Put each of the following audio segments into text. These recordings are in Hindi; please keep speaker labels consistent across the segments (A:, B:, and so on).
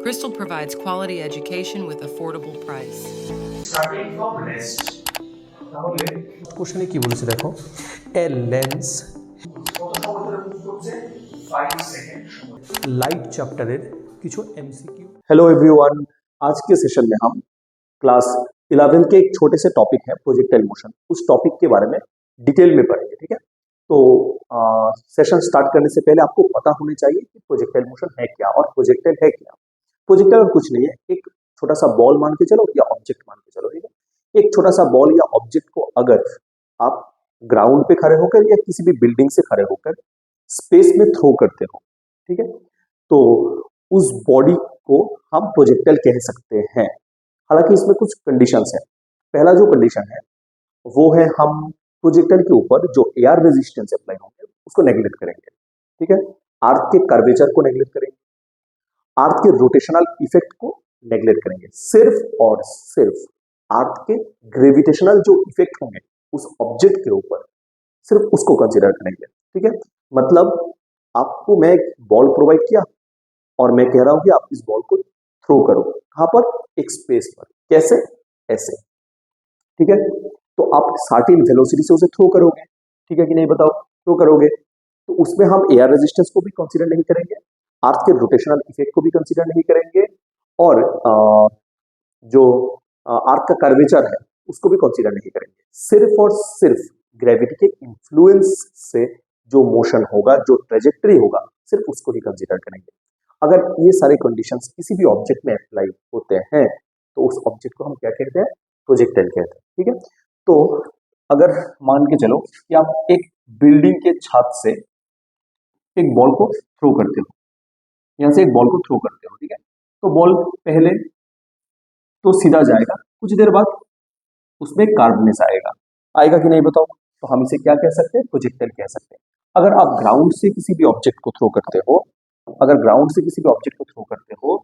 A: Bristol provides quality education with affordable price.
B: Starting from rest. তাহলে কোশ্চেনে কি বলেছে দেখো, এ লেন্স কত সময় ধরে মুভ করছে 5 সেকেন্ড সময়। लाइट चैप्टरेर কিছু एमसीक्यू।
C: हेलो एवरीवन, आज के सेशन में हम क्लास 11 के एक छोटे से टॉपिक है प्रोजेक्टाइल मोशन, उस टॉपिक के बारे में डिटेल में पढ़ेंगे। ठीक है, तो सेशन स्टार्ट करने से पहले आपको पता होना चाहिए कि प्रोजेक्टाइल मोशन है क्या और प्रोजेक्टाइल है क्या। प्रोजेक्टाइल और कुछ नहीं है, एक छोटा सा बॉल मान के चलो या ऑब्जेक्ट मान के चलो। ठीक है, एक छोटा सा बॉल या ऑब्जेक्ट को अगर आप ग्राउंड पे खड़े होकर या किसी भी बिल्डिंग से खड़े होकर स्पेस में थ्रो करते हो, ठीक है, तो उस बॉडी को हम प्रोजेक्टाइल कह सकते हैं। हालांकि इसमें कुछ कंडीशंस हैं। पहला जो कंडीशन है वो है हम प्रोजेक्टाइल के ऊपर जो एयर रेजिस्टेंस अप्लाई होंगे उसको नेग्लेक्ट करेंगे। ठीक है, अर्थ के कर्वेचर को नेग्लेक्ट करेंगे, अर्थ के रोटेशनल इफेक्ट को नेग्लेक्ट करेंगे, सिर्फ और सिर्फ अर्थ के ग्रेविटेशनल जो इफेक्ट होंगे उस ऑब्जेक्ट के ऊपर सिर्फ उसको कंसिडर करेंगे। ठीक है, मतलब आपको मैं एक बॉल प्रोवाइड किया और मैं कह रहा हूं कि आप इस बॉल को थ्रो करो, कहां पर, एक स्पेस पर। कैसे? ऐसे। ठीक है, तो आप सर्टेन वेलोसिटी से उसे थ्रो करोगे, ठीक है कि नहीं, बताओ, थ्रो करोगे तो उसमें हम एयर रेजिस्टेंस को भी कंसीडर नहीं करेंगे, अर्थ के रोटेशनल इफेक्ट को भी कंसीडर नहीं करेंगे, और जो अर्थ का कर्वेचर है उसको भी कंसीडर नहीं करेंगे। सिर्फ और सिर्फ ग्रेविटी के इन्फ्लुएंस से जो मोशन होगा, जो ट्रेजेक्टरी होगा, सिर्फ उसको ही कंसीडर करेंगे। अगर ये सारे कंडीशंस किसी भी ऑब्जेक्ट में अप्लाई होते हैं तो उस ऑब्जेक्ट को हम क्या कहते हैं? प्रोजेक्टाइल कहते हैं। ठीक है, तो अगर मान के चलो कि आप एक बिल्डिंग के छत से एक बॉल को थ्रो करते हो, यहां से एक बॉल को थ्रो करते हो, ठीक है, तो बॉल पहले तो सीधा जाएगा, कुछ देर बाद उसमें कार्बनेस आएगा, आएगा कि नहीं, बताओ, तो हम इसे क्या कह सकते हैं? प्रोजेक्टाइल कह सकते हैं। अगर आप ग्राउंड से किसी भी ऑब्जेक्ट को थ्रो करते हो, अगर ग्राउंड से किसी भी ऑब्जेक्ट को थ्रो करते हो,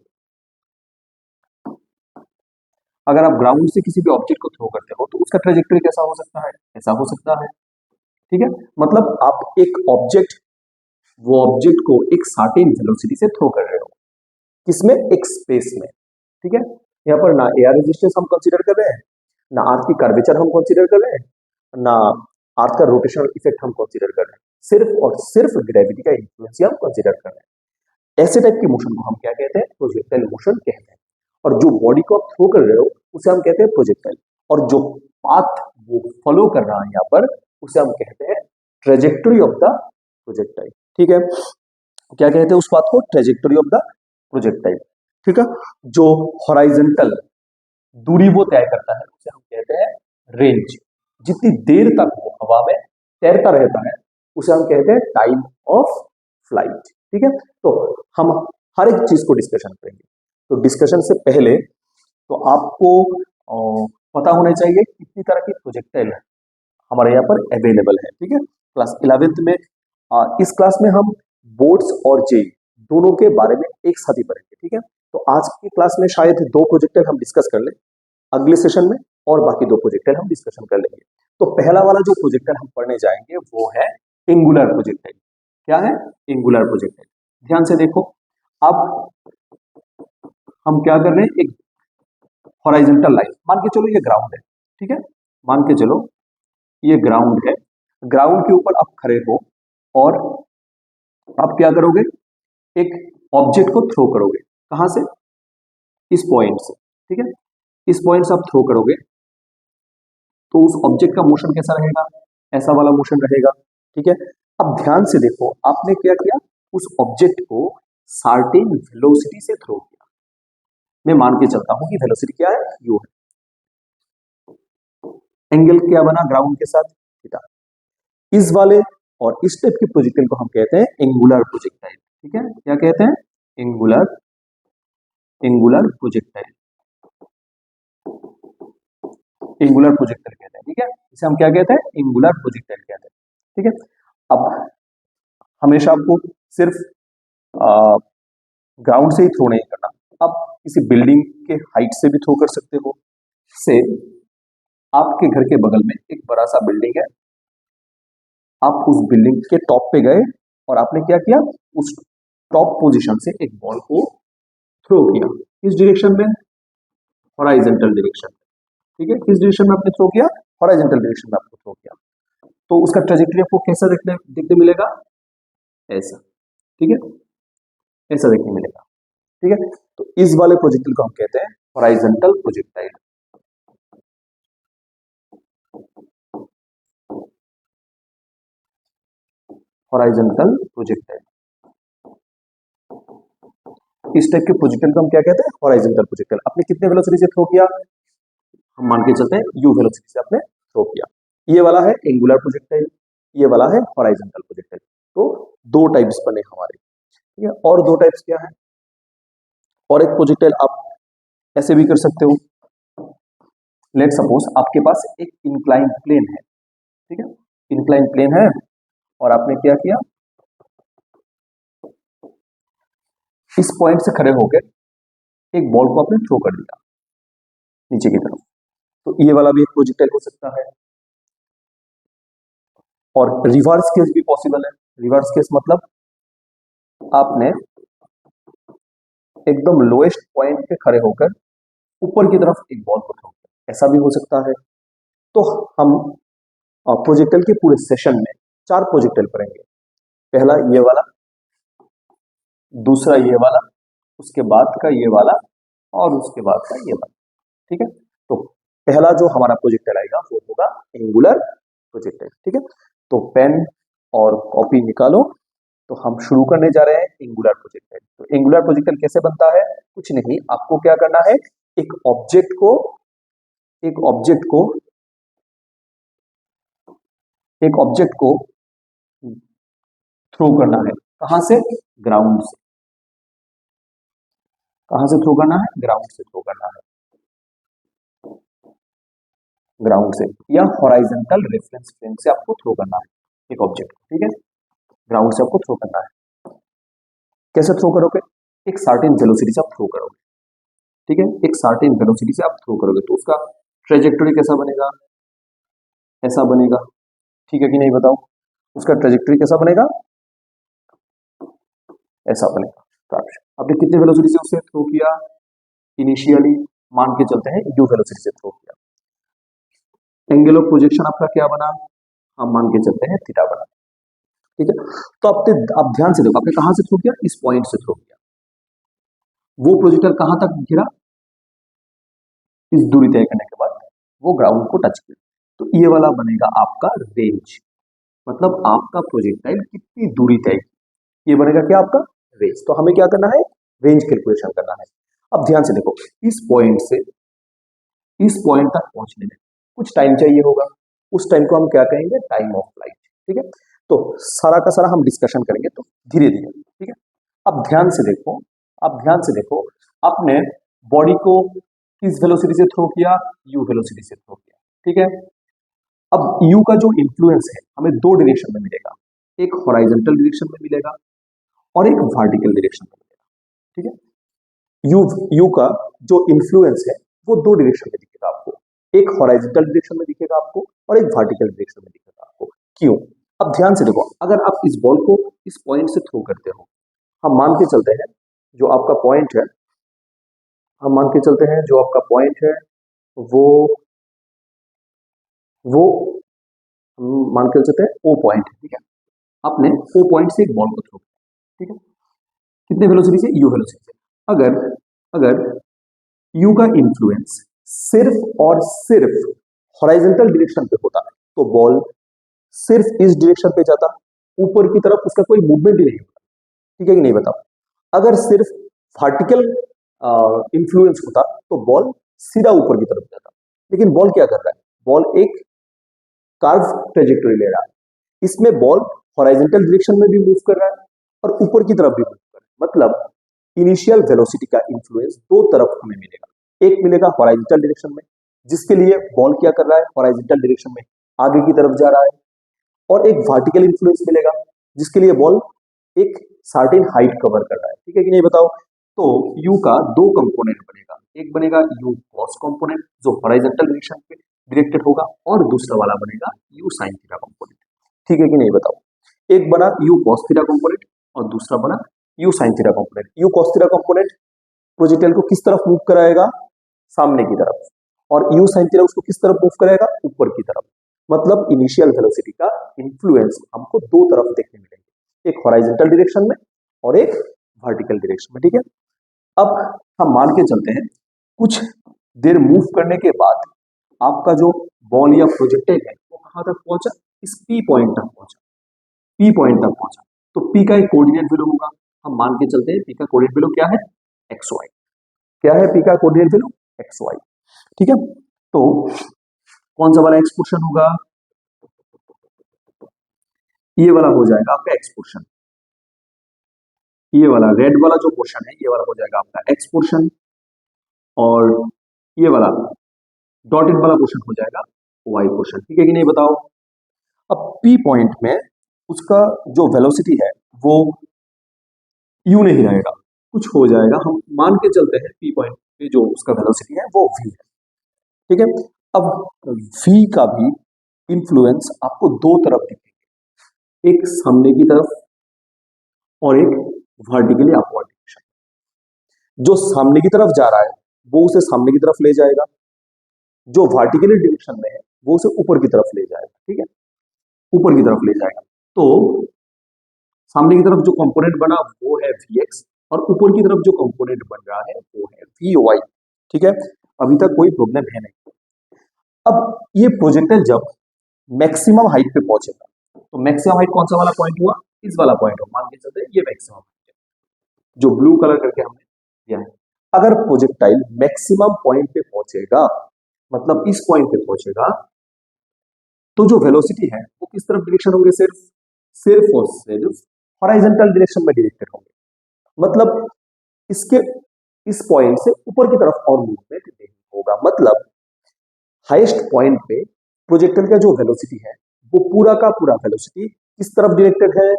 C: अगर आप ग्राउंड से किसी भी ऑब्जेक्ट को थ्रो करते हो तो उसका ट्रेजेक्टरी कैसा हो सकता है? ऐसा हो सकता है। ठीक है, मतलब आप एक ऑब्जेक्ट, वो ऑब्जेक्ट को एक सर्टेन वेलोसिटी से थ्रो कर रहे हो, किसमें? एक स्पेस में। ठीक है, यहाँ पर ना एयर रेजिस्टेंस हम कंसीडर कर रहे हैं, ना अर्थ की कर्वेचर हम कंसीडर कर रहे हैं, ना अर्थ का रोटेशनल इफेक्ट हम कंसीडर कर रहे हैं, सिर्फ और सिर्फ ग्रेविटी का इन्फ्लुएंस हम कंसीडर कर रहे हैं। ऐसे टाइप की मोशन को हम क्या कहते हैं? प्रोजेक्टाइल मोशन कहते हैं। और जो बॉडी को आप थ्रो कर रहे हो उसे हम कहते हैं प्रोजेक्टाइल, और जो पाथ वो फॉलो कर रहा है यहाँ पर उसे हम कहते हैं ट्रेजेक्टरी ऑफ द प्रोजेक्टाइल। ठीक है, क्या कहते हैं उस पाथ को? Trajectory of the projectile. ठीक है, जो हॉरिजॉन्टल दूरी वो तय करता है उसे हम कहते हैं रेंज। जितनी देर तक वो हवा में तैरता रहता है उसे हम कहते हैं टाइम ऑफ फ्लाइट। ठीक है, तो हम हर एक चीज को डिस्कशन करेंगे। तो डिस्कशन से पहले तो आपको पता होना चाहिए कितनी तरह की प्रोजेक्टाइल हमारे यहाँ पर अवेलेबल है। ठीक है, क्लास 11th में इस क्लास में हम बोर्ड्स और जेई दोनों के बारे में एक साथ ही पढ़ेंगे। ठीक है, तो आज की क्लास में शायद 2 प्रोजेक्टाइल हम डिस्कस कर लें, अगले सेशन में और बाकी 2 प्रोजेक्टाइल हम डिस्कशन कर लेंगे। तो पहला वाला जो प्रोजेक्टाइल हम पढ़ने जाएंगे वो है एंगुलर प्रोजेक्टाइल। क्या है? Angular projectile. ध्यान से देखो, अब हम क्या कर रहे हैं, एक हॉरिजॉन्टल लाइन मान के चलो, ये ग्राउंड है। ठीक है, मान के चलो ये ग्राउंड है, ग्राउंड के ऊपर आप खड़े हो और आप क्या करोगे? एक ऑब्जेक्ट को थ्रो करोगे, कहां से? इस पॉइंट से। ठीक है, इस पॉइंट से आप थ्रो करोगे तो उस ऑब्जेक्ट का मोशन कैसा रहेगा? ऐसा वाला मोशन रहेगा। ठीक है, अब ध्यान से देखो, आपने क्या किया? उस ऑब्जेक्ट को सर्टेन वेलोसिटी से थ्रो किया। मैं मान के चलता हूं कि वेलोसिटी क्या है? यू है। एंगल क्या बना ग्राउंड के साथ? थीटा। इस वाले और इस टाइप के प्रोजेक्टाइल को हम कहते हैं एंगुलर प्रोजेक्टाइल। ठीक है, क्या कहते हैं? एंगुलर प्रोजेक्टाइल, एंगुलर प्रोजेक्टाइल कहते हैं। ठीक है, इसे हम क्या कहते हैं? एंगुलर प्रोजेक्टाइल कहते हैं। ठीक है, अब हमेशा आपको सिर्फ ग्राउंड से ही थ्रो नहीं करना, आप किसी बिल्डिंग के हाइट से भी थ्रो कर सकते हो। से आपके घर के बगल में एक बड़ा सा बिल्डिंग है, आप उस बिल्डिंग के टॉप पे गए और आपने क्या किया? उस टॉप पोजीशन से एक बॉल को थ्रो किया किस डायरेक्शन में, हॉराइजेंटल डायरेक्शन में, ठीक है, किस डायरेक्शन में आपने थ्रो किया, हॉराइजेंटल डायरेक्शन में आपको थ्रो किया, तो उसका ट्रेजेक्टरी आपको कैसा देखने देखने मिलेगा, ऐसा, ठीक है, ऐसा देखने मिलेगा, ठीक है। तो इस वाले प्रोजेक्टाइल को हम कहते हैं हॉराइजेंटल प्रोजेक्टाइल, हॉराइजेंटल प्रोजेक्टाइल। इस टाइप के प्रोजेक्टाइल को हम क्या कहते हैं, हॉराइजेंटल प्रोजेक्टाइल। आपने कितने वेलोसिटी से थ्रो किया, हम मान के चलते हैं यू वेलोसिटी से आपने थ्रो किया। ये वाला है एंगुलर प्रोजेक्टाइल, ये वाला है हॉराइजेंटल प्रोजेक्टाइल। तो दो टाइप्स बने हमारे, ठीक है। और दो टाइप्स क्या है, और एक प्रोजेक्टाइल आप ऐसे भी कर सकते हो, लेट सपोज आपके पास एक इंक्लाइन प्लेन है, ठीक है, इंक्लाइन प्लेन है और आपने क्या किया, इस पॉइंट से खड़े होकर एक बॉल को आपने थ्रो कर दिया नीचे की तरफ, तो ये वाला भी एक प्रोजेक्टाइल हो सकता है। और रिवर्स केस भी पॉसिबल है। रिवर्स केस मतलब आपने एकदम लोएस्ट पॉइंट पे खड़े होकर ऊपर की तरफ एक बॉल को थ्रो किया, ऐसा भी हो सकता है। तो हम प्रोजेक्टाइल के पूरे सेशन में 4 प्रोजेक्टाइल पढ़ेंगे। पहला ये वाला, दूसरा ये वाला, उसके बाद का ये वाला और उसके बाद का ये वाला, ठीक है। तो पहला जो हमारा प्रोजेक्टाइल आएगा वो होगा एंगुलर प्रोजेक्टाइल, ठीक है। तो पेन और कॉपी निकालो, तो हम शुरू करने जा रहे हैं एंगुलर प्रोजेक्टाइल। तो एंगुलर प्रोजेक्टाइल कैसे बनता है, कुछ नहीं, आपको क्या करना है, एक ऑब्जेक्ट को एक ऑब्जेक्ट को थ्रो करना है, कहां से, ग्राउंड से। कहां से थ्रो करना है, ग्राउंड से थ्रो करना है, ग्राउंड से, या हॉराइजेंटल रेफरेंस फ्रेम से आपको थ्रो करना है एक ऑब्जेक्ट, ठीक है। ग्राउंड से आपको थ्रो करना है। कैसे थ्रो करोगे, एक सर्टेन वेलोसिटी से आप थ्रो करोगे, ठीक है, एक सर्टेन वेलोसिटी से आप थ्रो करोगे, तो उसका ट्रेजेक्टरी कैसा बनेगा, ऐसा बनेगा, ठीक है कि नहीं बताओ। उसका ट्रेजेक्टरी कैसा बनेगा, ऐसा बनेगा। तो आपने कितने वेलोसिटी से उसे थ्रो किया, इनिशियली मान के चलते हैं यू वेलोसिटी से थ्रो किया। एंगल ऑफ प्रोजेक्शन आपका क्या बना, हम मान के चलते हैं थीटा बना, ठीक है। तो आप ध्यान से देखो, आपने कहां से थ्रो किया, इस पॉइंट से थ्रो किया, वो प्रोजेक्टर कहां तक गिरा, इस दूरी तय करने के बाद वो ग्राउंड को टच किया, तो ये वाला बनेगा आपका रेंज, मतलब आपका प्रोजेक्टाइल कितनी दूरी तय की, ये बनेगा क्या, आपका रेंज। तो हमें क्या करना है, रेंज कैलकुलेशन करना है। अब ध्यान से देखो, इस पॉइंट से इस पॉइंट तक पहुंचने में कुछ टाइम चाहिए होगा, उस टाइम को हम क्या कहेंगे, टाइम ऑफ फ्लाइट, ठीक है। तो सारा का सारा हम डिस्कशन करेंगे, तो धीरे धीरे, ठीक है। अब ध्यान से देखो, आपने बॉडी को किस वेलोसिटी से थ्रो किया, यू वेलोसिटी से थ्रो किया, ठीक है। अब यू का जो इन्फ्लुएंस है हमें दो डायरेक्शन में मिलेगा, एक हॉराइजेंटल डायरेक्शन में मिलेगा और एक वर्टिकल डायरेक्शन में मिलेगा, ठीक है। यू का जो इन्फ्लुएंस है वो दो डायरेक्शन में दिखेगा आपको, एक हॉराइजेंटल डायरेक्शन में दिखेगा आपको और एक वर्टिकल डायरेक्शन में दिखेगा आपको। क्यों, अब ध्यान से देखो, अगर आप इस बॉल को इस पॉइंट से थ्रो करते हो, हम मान के चलते हैं जो आपका पॉइंट है, वो हम मान के चलते हैं ओ पॉइंट, ठीक है। आपने ओ पॉइंट से एक बॉल को थ्रो किया, ठीक है, कितने वेलोसिटी से, यू वेलोसिटी से। अगर यू का इन्फ्लुएंस सिर्फ और सिर्फ हॉराइजेंटल डायरेक्शन पे होता तो बॉल सिर्फ इस डायरेक्शन पे जाता, ऊपर की तरफ उसका कोई मूवमेंट ही नहीं होता, ठीक है कि नहीं बताओ। अगर सिर्फ वर्टिकल इन्फ्लुएंस होता तो बॉल सीधा ऊपर की तरफ जाता, लेकिन बॉल क्या कर रहा है, बॉल एक कर्व ट्रेजेक्टरी ले रहा है, इसमें बॉल हॉराइजेंटल डायरेक्शन में भी मूव कर रहा है और ऊपर की तरफ भी मूव कर रहा है। मतलब इनिशियल वेलोसिटी का इन्फ्लुएंस दो तरफ हमें मिलेगा, एक मिलेगा हॉराइजेंटल डायरेक्शन में, जिसके लिए बॉल क्या कर रहा है, हॉराइजेंटल डायरेक्शन में आगे की तरफ जा रहा है, और एक वर्टिकल इन्फ्लुएंस मिलेगा जिसके लिए बॉल एक सर्टेन हाइट कवर कर रहा है, ठीक है कि नहीं बताओ। तो यू का दो कंपोनेंट बनेगा, एक बनेगा यू कॉस कंपोनेंट जो हॉराइजेंटल डायरेक्शन पे डायरेक्टेड होगा, और दूसरा वाला बनेगा यू साइन थीटा कंपोनेंट, ठीक है कि नहीं बताओ। एक बना यू कॉस थीटा कंपोनेंट और दूसरा बना you sine theta component. You cos theta component projectile को किस तरफ मूव कराएगा, सामने की तरफ, और यू साइन थीटा उसको किस तरफ मूव कराएगा, ऊपर की तरफ। मतलब इनिशियल वेलोसिटी का इन्फ्लुएंस हमको दो तरफ देखने मिलेंगे, एक हॉरिजॉन्टल डायरेक्शन में और एक वर्टिकल डायरेक्शन में। ठीक है, अब हम मान के चलते हैं कुछ देर मूव करने के बाद आपका जो बॉल या प्रोजेक्टाइल है वो कहां तक पहुंचा, इस पी पॉइंट तक पहुंचा, पी पॉइंट तक पहुंचा। तो पी का एक कोऑर्डिनेट वैल्यू होगा, हम मान के चलते हैं पी का कोऑर्डिनेट वैल्यू क्या है, एक्स वाई। क्या है पी का कोऑर्डिनेट वैल्यू, एक्स वाई। ठीक है, तो कौन सा वाला एक्स पोर्शन होगा, ये वाला हो जाएगा आपका एक्स पोर्शन, ये वाला रेड वाला जो पोर्शन है ये वाला हो जाएगा आपका एक्स पोर्शन, और ये वाला डॉटेड वाला पोर्शन हो जाएगा वाई पोर्शन। ठीक है कि नहीं बताओ। अब पी पॉइंट में उसका जो वेलोसिटी है वो यू नहीं रहेगा, कुछ हो जाएगा, हम मान के चलते हैं पी पॉइंट पे जो उसका वेलोसिटी है वो वी है। ठीक है, अब वी का भी इन्फ्लुएंस आपको दो तरफ दिखेंगे, एक सामने की तरफ और एक वर्टिकली अपवर्ड डायरेक्शन। जो सामने की तरफ जा रहा है वो उसे सामने की तरफ ले जाएगा, जो वर्टिकली डायरेक्शन में है वो उसे ऊपर की तरफ ले जाएगा। ठीक है, ऊपर की तरफ ले जाएगा। तो सामने की तरफ जो कंपोनेंट बना वो है Vx और ऊपर की तरफ जो कंपोनेंट बन रहा है वो है Vy। ठीक है, अभी तक कोई प्रॉब्लम है नहीं। अब ये प्रोजेक्टाइल जब मैक्सिमम हाइट पे पहुंचेगा, तो मैक्सिमम हाइट कौन सा वाला पॉइंट हुआ, इस वाला पॉइंट हुआ, मान के चलते हैं ये मैक्सिमम हाइट है जो ब्लू कलर करके हमने दिया है। अगर प्रोजेक्टाइल मैक्सिमम पॉइंट पे पहुंचेगा, मतलब इस पॉइंट पे पहुंचेगा, तो जो वेलोसिटी है वो किस तरफ डायरेक्शन होंगे, सिर्फ सिर्फ और सिर्फ हॉरिजॉन्टल डायरेक्शन में डायरेक्टेड होंगे। मतलब इसके इस पॉइंट से ऊपर की तरफ और मूवमेंट नहीं होगा। मतलब हाईएस्ट पॉइंट पे प्रोजेक्टाइल का जो वेलोसिटी है वो पूरा का पूरा वेलोसिटी किस तरफ डायरेक्टेड है,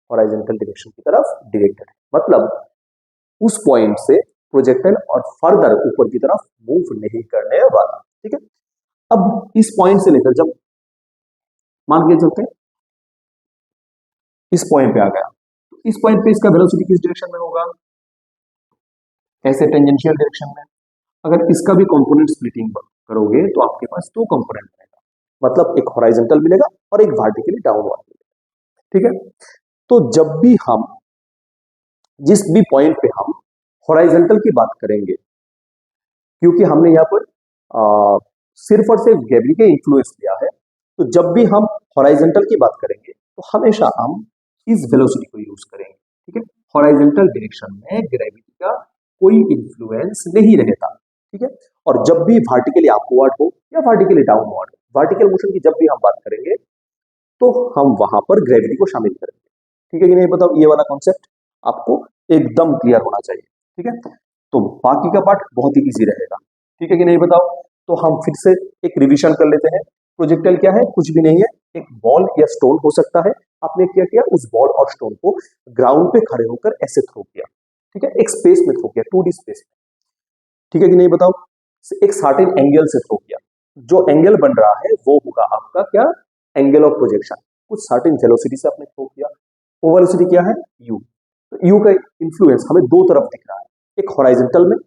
C: हॉरिजॉन्टल डायरेक्शन की तरफ डायरेक्टेड है। मतलब उस पॉइंट से प्रोजेक्टाइल और फर्दर ऊपर की तरफ मूव नहीं करने वाला। ठीक है, अब इस पॉइंट से लेकर जब मान के चलते हैं इस पॉइंट पे आ गया, तो इस पॉइंट पे इसका वेलोसिटी किस डायरेक्शन में होगा, ऐसे टेंजेंशियल डायरेक्शन में। अगर इसका भी कंपोनेंट स्प्लिटिंग करोगे तो आपके पास दो कंपोनेंट रहेगा, मतलब एक हॉरिजॉन्टल मिलेगा और एक वर्टिकली डाउनवर्ड मिलेगा। ठीक है, तो जब भी हम जिस भी पॉइंट पे हम हॉरिजॉन्टल की बात करेंगे, क्योंकि हमने यहाँ पर सिर्फ और सिर्फ ग्रेविटी के इन्फ्लुएंस लिया है, तो जब भी हम हॉरिजॉन्टल की बात करेंगे तो हमेशा हम इस वेलोसिटी को यूज करेंगे। ठीक है, हॉरिजॉन्टल डायरेक्शन में ग्रेविटी का कोई इन्फ्लुएंस नहीं रहता। ठीक है, और जब भी वर्टिकली अपवर्ड हो या वर्टिकली डाउनवर्ड, वर्टिकल मोशन की जब भी हम बात करेंगे तो हम वहां पर ग्रेविटी को शामिल करेंगे। ठीक है कि नहीं बताओ, ये वाला कॉन्सेप्ट आपको एकदम क्लियर होना चाहिए। ठीक है, तो बाकी का पार्ट बहुत ही इजी रहेगा। ठीक है कि नहीं बताओ, तो हम फिर से एक रिवीजन कर लेते हैं। प्रोजेक्टाइल क्या है, कुछ भी नहीं है, एक बॉल या स्टोन हो सकता है। आपने क्या किया, उस बॉल और स्टोन को ग्राउंड पे खड़े होकर ऐसे थ्रो किया। ठीक है, एक स्पेस में थ्रो किया, 2D स्पेस में। ठीक है कि नहीं बताओ, एक सर्टेन एंगल से थ्रो किया, जो एंगल बन रहा है वो होगा आपका क्या, एंगल ऑफ प्रोजेक्शन। कुछ सर्टेन वेलोसिटी से आपने थ्रो किया, वो वेलोसिटी क्या है, यू। तो यू का इन्फ्लुएंस हमें दो तरफ दिख रहा है, एक हॉरिजॉन्टल में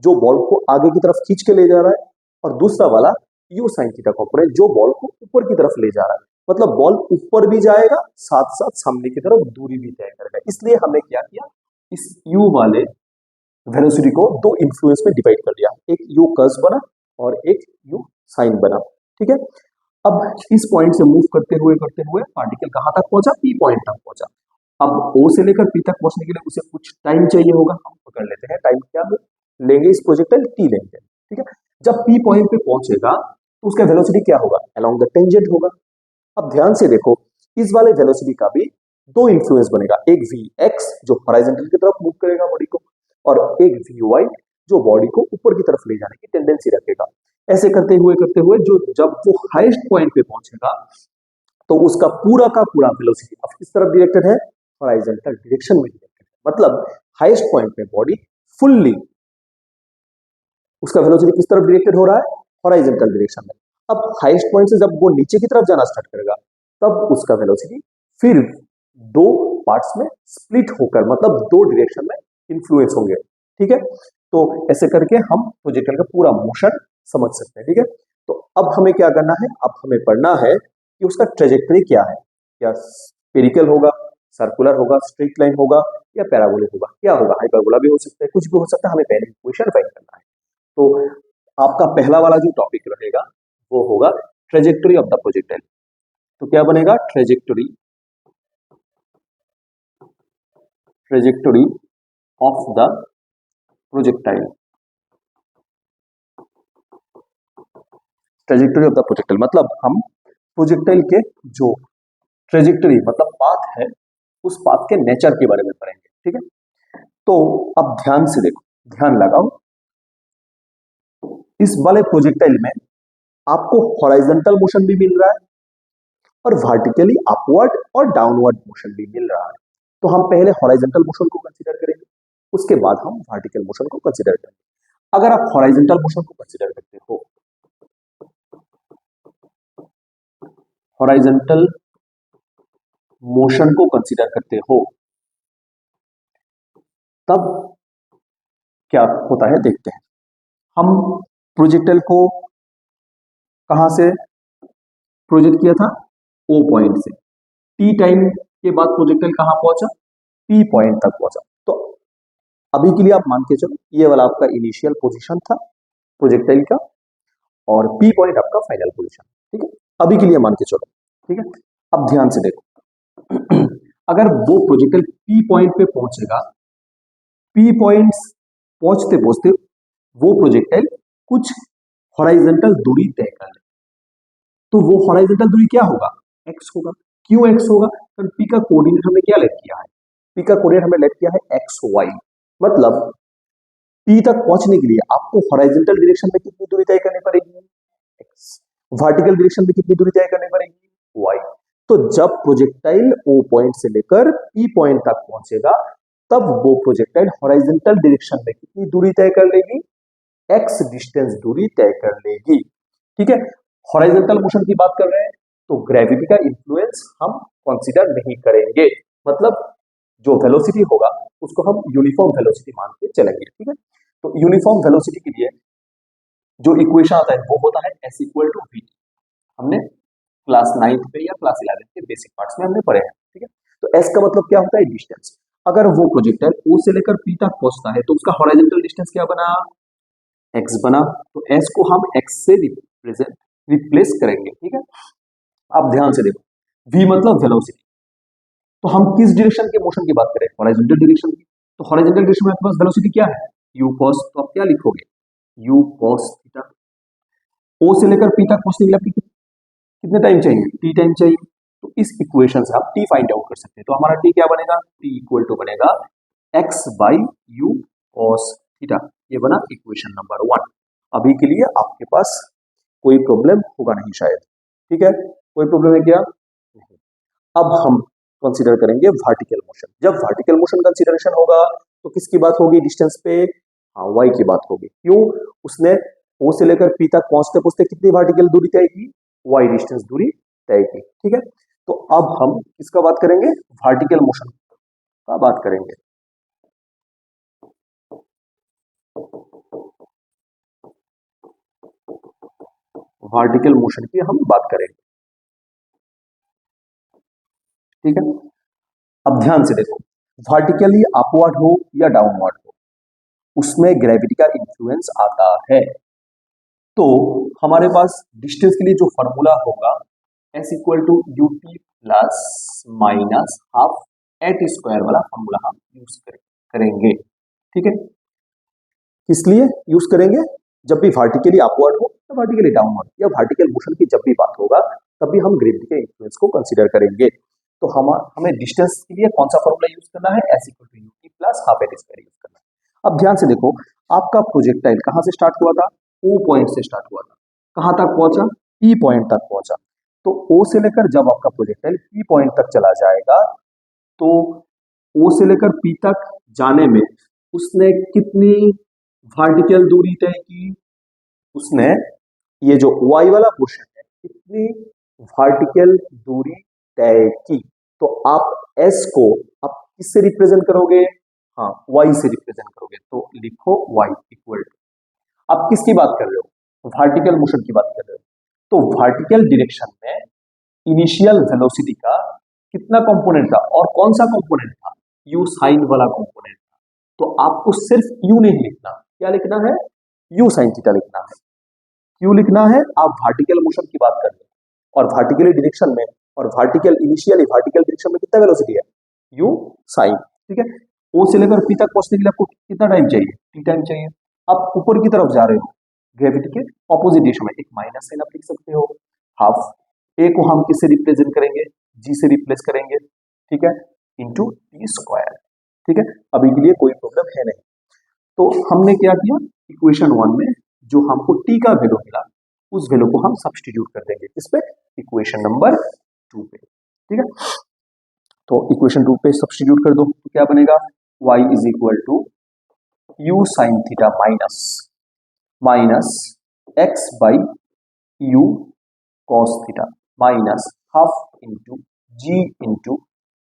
C: जो बॉल को आगे की तरफ खींच के ले जा रहा है, और दूसरा वाला यू साइन थीटा कंपोनेंट जो बॉल को ऊपर की तरफ ले जा रहा है। मतलब बॉल ऊपर भी जाएगा, साथ साथ सामने की तरफ दूरी भी तय करेगा। इसलिए हमने क्या किया, इस यू वाले वेलोसिटी को दो इन्फ्लुएंस में डिवाइड कर दिया, एक यू कर्स बना और एक यू साइन बना। ठीक है, अब इस पॉइंट से मूव करते हुए पार्टिकल कहां तक पहुंचा, पी पॉइंट तक पहुंचा। अब ओ से लेकर पी तक पहुंचने के लिए उसे कुछ टाइम चाहिए होगा, हम पकड़ लेते हैं टाइम क्या लेंगे, इस प्रोजेक्टाइल टी लेंगे। ठीक है, जब पी पॉइंट पे पहुंचेगा तो उसका वेलोसिटी क्या होगा, अलोंग द टेंजेंट होगा। अब ध्यान से देखो, इस वाले वेलोसिटी का भी दो इन्फ्लुएंस बनेगा, एक वी एक्स जो हॉरिजॉन्टल की तरफ मूव करेगा बॉडी को, और एक वी वाई जो बॉडी को ऊपर की तरफ ले जाने की टेंडेंसी रखेगा। ऐसे करते हुए जो जब वो हाईएस्ट पॉइंट पे पहुंचेगा तो उसका पूरा का पूरा वेलोसिटी अब किस तरफ डायरेक्टेड है, हॉरिजॉन्टल डायरेक्शन में डायरेक्टेड है। मतलब हाईएस्ट पॉइंट पे बॉडी फुल्ली उसका वेलोसिटी किस तरफ डायरेक्टेड हो रहा है, हॉरिजॉन्टल डायरेक्शन में। अब हाईएस्ट पॉइंट से जब वो नीचे की तरफ जाना स्टार्ट करेगा तब उसका वेलोसिटी फिर दो पार्ट्स में स्प्लिट होकर, मतलब दो डायरेक्शन में इन्फ्लुएंस होंगे। ठीक है, तो ऐसे करके हम प्रोजेक्टाइल का पूरा मोशन समझ सकते हैं, ठीक है। तो अब हमें क्या करना है, अब हमें पढ़ना है कि उसका ट्रेजेक्टरी क्या है, क्या स्फेरिकल होगा, सर्कुलर होगा, स्ट्रेट लाइन होगा या पैराबोलिक होगा, क्या होगा, हाइपरबोला भी हो सकता है, कुछ भी हो सकता है, हमें पहले इक्वेशन फाइंड करना है। तो आपका पहला वाला जो टॉपिक रहेगा वो होगा ट्रेजेक्टरी ऑफ द प्रोजेक्टाइल। तो क्या बनेगा, trajectory of the projectile. Trajectory of the projectile मतलब हम प्रोजेक्टाइल के जो ट्रेजेक्टरी मतलब पाथ है उस पाथ के नेचर के बारे में पढ़ेंगे, ठीक है। तो अब ध्यान से देखो, ध्यान लगाओ, इस वाले प्रोजेक्टाइल में आपको हॉरिजॉन्टल मोशन भी मिल रहा है और वर्टिकली अपवर्ड और डाउनवर्ड मोशन भी मिल रहा है। तो हम पहले हॉरिजॉन्टल मोशन को कंसीडर करेंगे, उसके बाद हम वर्टिकल मोशन को कंसीडर करेंगे। अगर आप हॉरिजॉन्टल मोशन को कंसीडर करते हो, हॉरिजॉन्टल मोशन को कंसीडर करते हो तब क्या होता है देखते हैं। हम प्रोजेक्टाइल को कहां से प्रोजेक्ट किया था, ओ पॉइंट से, टी टाइम के बाद प्रोजेक्टाइल कहां पहुंचा, पी पॉइंट तक पहुंचा। तो अभी के लिए आप मान के चलो ये वाला आपका इनिशियल पोजीशन था प्रोजेक्टाइल का और पी पॉइंट आपका फाइनल पोजीशन, ठीक है, अभी के लिए मान के चलो, ठीक है। अब ध्यान से देखो, अगर वो प्रोजेक्टाइल पी पॉइंट पे पहुंचेगा, पी पॉइंट्स पहुंचते पहुंचते वो प्रोजेक्टाइल कुछ हॉरिजॉन्टल दूरी तय कर ले, तो वो हॉरिजॉन्टल दूरी क्या होगा, एक्स होगा। क्यों एक्स होगा, कारण पी का कोऑर्डिनेट हमें क्या लेट किया है, पी का कोऑर्डिनेट हमें लेट किया है एक्स वाई। मतलब पी तक पहुंचने के लिए आपको हॉरिजॉन्टल डायरेक्शन में कितनी दूरी तय करनी पड़ेगी, एक्स, वर्टिकल डायरेक्शन में कितनी दूरी तय करनी पड़ेगी, वाई। तो जब प्रोजेक्टाइल ओ पॉइंट से लेकर पी पॉइंट तक पहुंचेगा तब वो प्रोजेक्टाइल हॉरिजॉन्टल डायरेक्शन में कितनी दूरी तय कर लेगी, एक्स डिस्टेंस दूरी तय कर लेगी, ठीक है। हॉरिजॉन्टल मोशन की बात कर रहे हैं तो ग्रेविटी का इन्फ्लुएंस हम कंसीडर नहीं करेंगे, मतलब जो वेलोसिटी होगा उसको हम यूनिफॉर्म वेलोसिटी मान के चलेंगे, ठीक है। तो यूनिफॉर्म वेलोसिटी के लिए जो इक्वेशन आता है वो होता है s इक्वल टू वी। हमने क्लास 9th पे या क्लास 11 के बेसिक पार्ट्स में हमने पढ़े हैं, ठीक है। तो s का मतलब क्या होता है, डिस्टेंस। अगर वो प्रोजेक्टाइल o से लेकर p तक पहुंचता है तो उसका हॉरिजॉन्टल डिस्टेंस क्या बना, x बना। तो s को हम x से रिप्लेस करेंगे, ठीक है। अब ध्यान से देखो, v मतलब वेलोसिटी, तो हम किस डायरेक्शन के मोशन की बात करें, हॉरिजॉन्टल डायरेक्शन की। तो हॉरिजॉन्टल डायरेक्शन में आपके पास वेलोसिटी क्या है, u cos, तो आप क्या लिखोगे, u cos थीटा। o से लेकर p तक पहुंचने के लिए आपको कितने टाइम चाहिए, t टाइम चाहिए। तो इस इक्वेशन से आप t फाइंड आउट कर सकते हैं। तो हमारा t क्या बनेगा, t इक्वल टू बनेगा x by u cos theta. ये बना इक्वेशन नंबर 1। अभी के लिए आपके पास कोई प्रॉब्लम होगा नहीं शायद, ठीक है, कोई प्रॉब्लम है क्या नहीं। अब हम कंसीडर करेंगे वर्टिकल मोशन। जब वर्टिकल मोशन कंसीडरेशन होगा तो किसकी बात होगी डिस्टेंस पे, हाँ वाई की बात होगी। क्यों, उसने ओ से लेकर पी तक पहुंचते पहुंचते कितनी वर्टिकल दूरी तय की, वाई डिस्टेंस दूरी तय की, ठीक है। तो अब हम किसका बात करेंगे, वर्टिकल मोशन का बात करेंगे। वर्टिकल मोशन की हम बात करेंगे, ठीक है। अब ध्यान से देखो, वर्टिकली अपवर्ड हो या डाउनवर्ड हो उसमें ग्रेविटी का इन्फ्लुएंस आता है। तो हमारे पास डिस्टेंस के लिए जो फॉर्मूला होगा s equal to u t plus minus half at square वाला फॉर्मूला हम यूज करेंगे, ठीक है। किस लिए यूज करेंगे, जब भी वर्टिकली अपवर्ड हो या वर्टिकली डाउनवर्ड या वर्टिकल मोशन की जब भी बात होगा तभी हम ग्रेविटी के इन्फ्लुएंस को कंसीडर करेंगे। तो हमें डिस्टेंस के लिए कौन सा फॉर्मूला यूज करना है, s equal to u t plus half at square use करना है। अब ध्यान से देखो, आपका प्रोजेक्टाइल कहां से स्टार्ट हुआ था, ओ पॉइंट से स्टार्ट हुआ था, कहां तक पहुंचा, पी पॉइंट तक पहुंचा। तो ओ से लेकर जब आपका प्रोजेक्टाइल पी पॉइंट तक चला जाएगा तो ओ से लेकर पी तक जाने में उसने कितनी वर्टिकल दूरी तय की, उसने ये जो वाई वाला पोर्शन है कितनी वर्टिकल दूरी तय की। तो आप एस को आप किससे रिप्रेजेंट करोगे, हाँ y से रिप्रेजेंट करोगे तो लिखो y इक्वल टू, आप किसकी बात कर रहे हो, वर्टिकल मोशन की बात कर रहे हो, तो वर्टिकल डायरेक्शन में इनिशियल वेलोसिटी का कितना कंपोनेंट था और कौन सा कंपोनेंट था, u साइन वाला कंपोनेंट था। तो आपको सिर्फ u नहीं लिखना, क्या लिखना है, u साइन थीटा लिखना है। क्यों लिखना है, आप वर्टिकल मोशन की बात कर रहे हो और वर्टिकल डायरेक्शन में और वर्टिकल इनिशियली वर्टिकल डायरेक्शन में कितना वेलोसिटी है, u साइन, ठीक है। ओ से लेकर पी तक पहुंचने के लिए आपको कितना टाइम चाहिए, टी टाइम चाहिए। आप ऊपर की तरफ जा रहे हो ग्रेविटी के ऑपोजिट दिशा में, एक माइनस साइन आप लिख सकते हो, हाफ ए को हम किससे रिप्रेजेंट करेंगे, जी से रिप्लेस करेंगे, ठीक है, इंटू टी स्क्वायर, ठीक है। अभी के लिए कोई प्रॉब्लम है नहीं। तो हमने क्या किया, इक्वेशन 1 में जो हमको टी का वैल्यू मिला उस वैल्यू को हम सब्स्टिट्यूट कर देंगे इस पे, इक्वेशन नंबर 2 पे, ठीक है। तो इक्वेशन 2 पे सब्स्टिट्यूट कर दो तो क्या बनेगा, y is equal to u sine theta minus minus x by u cos theta minus half into g into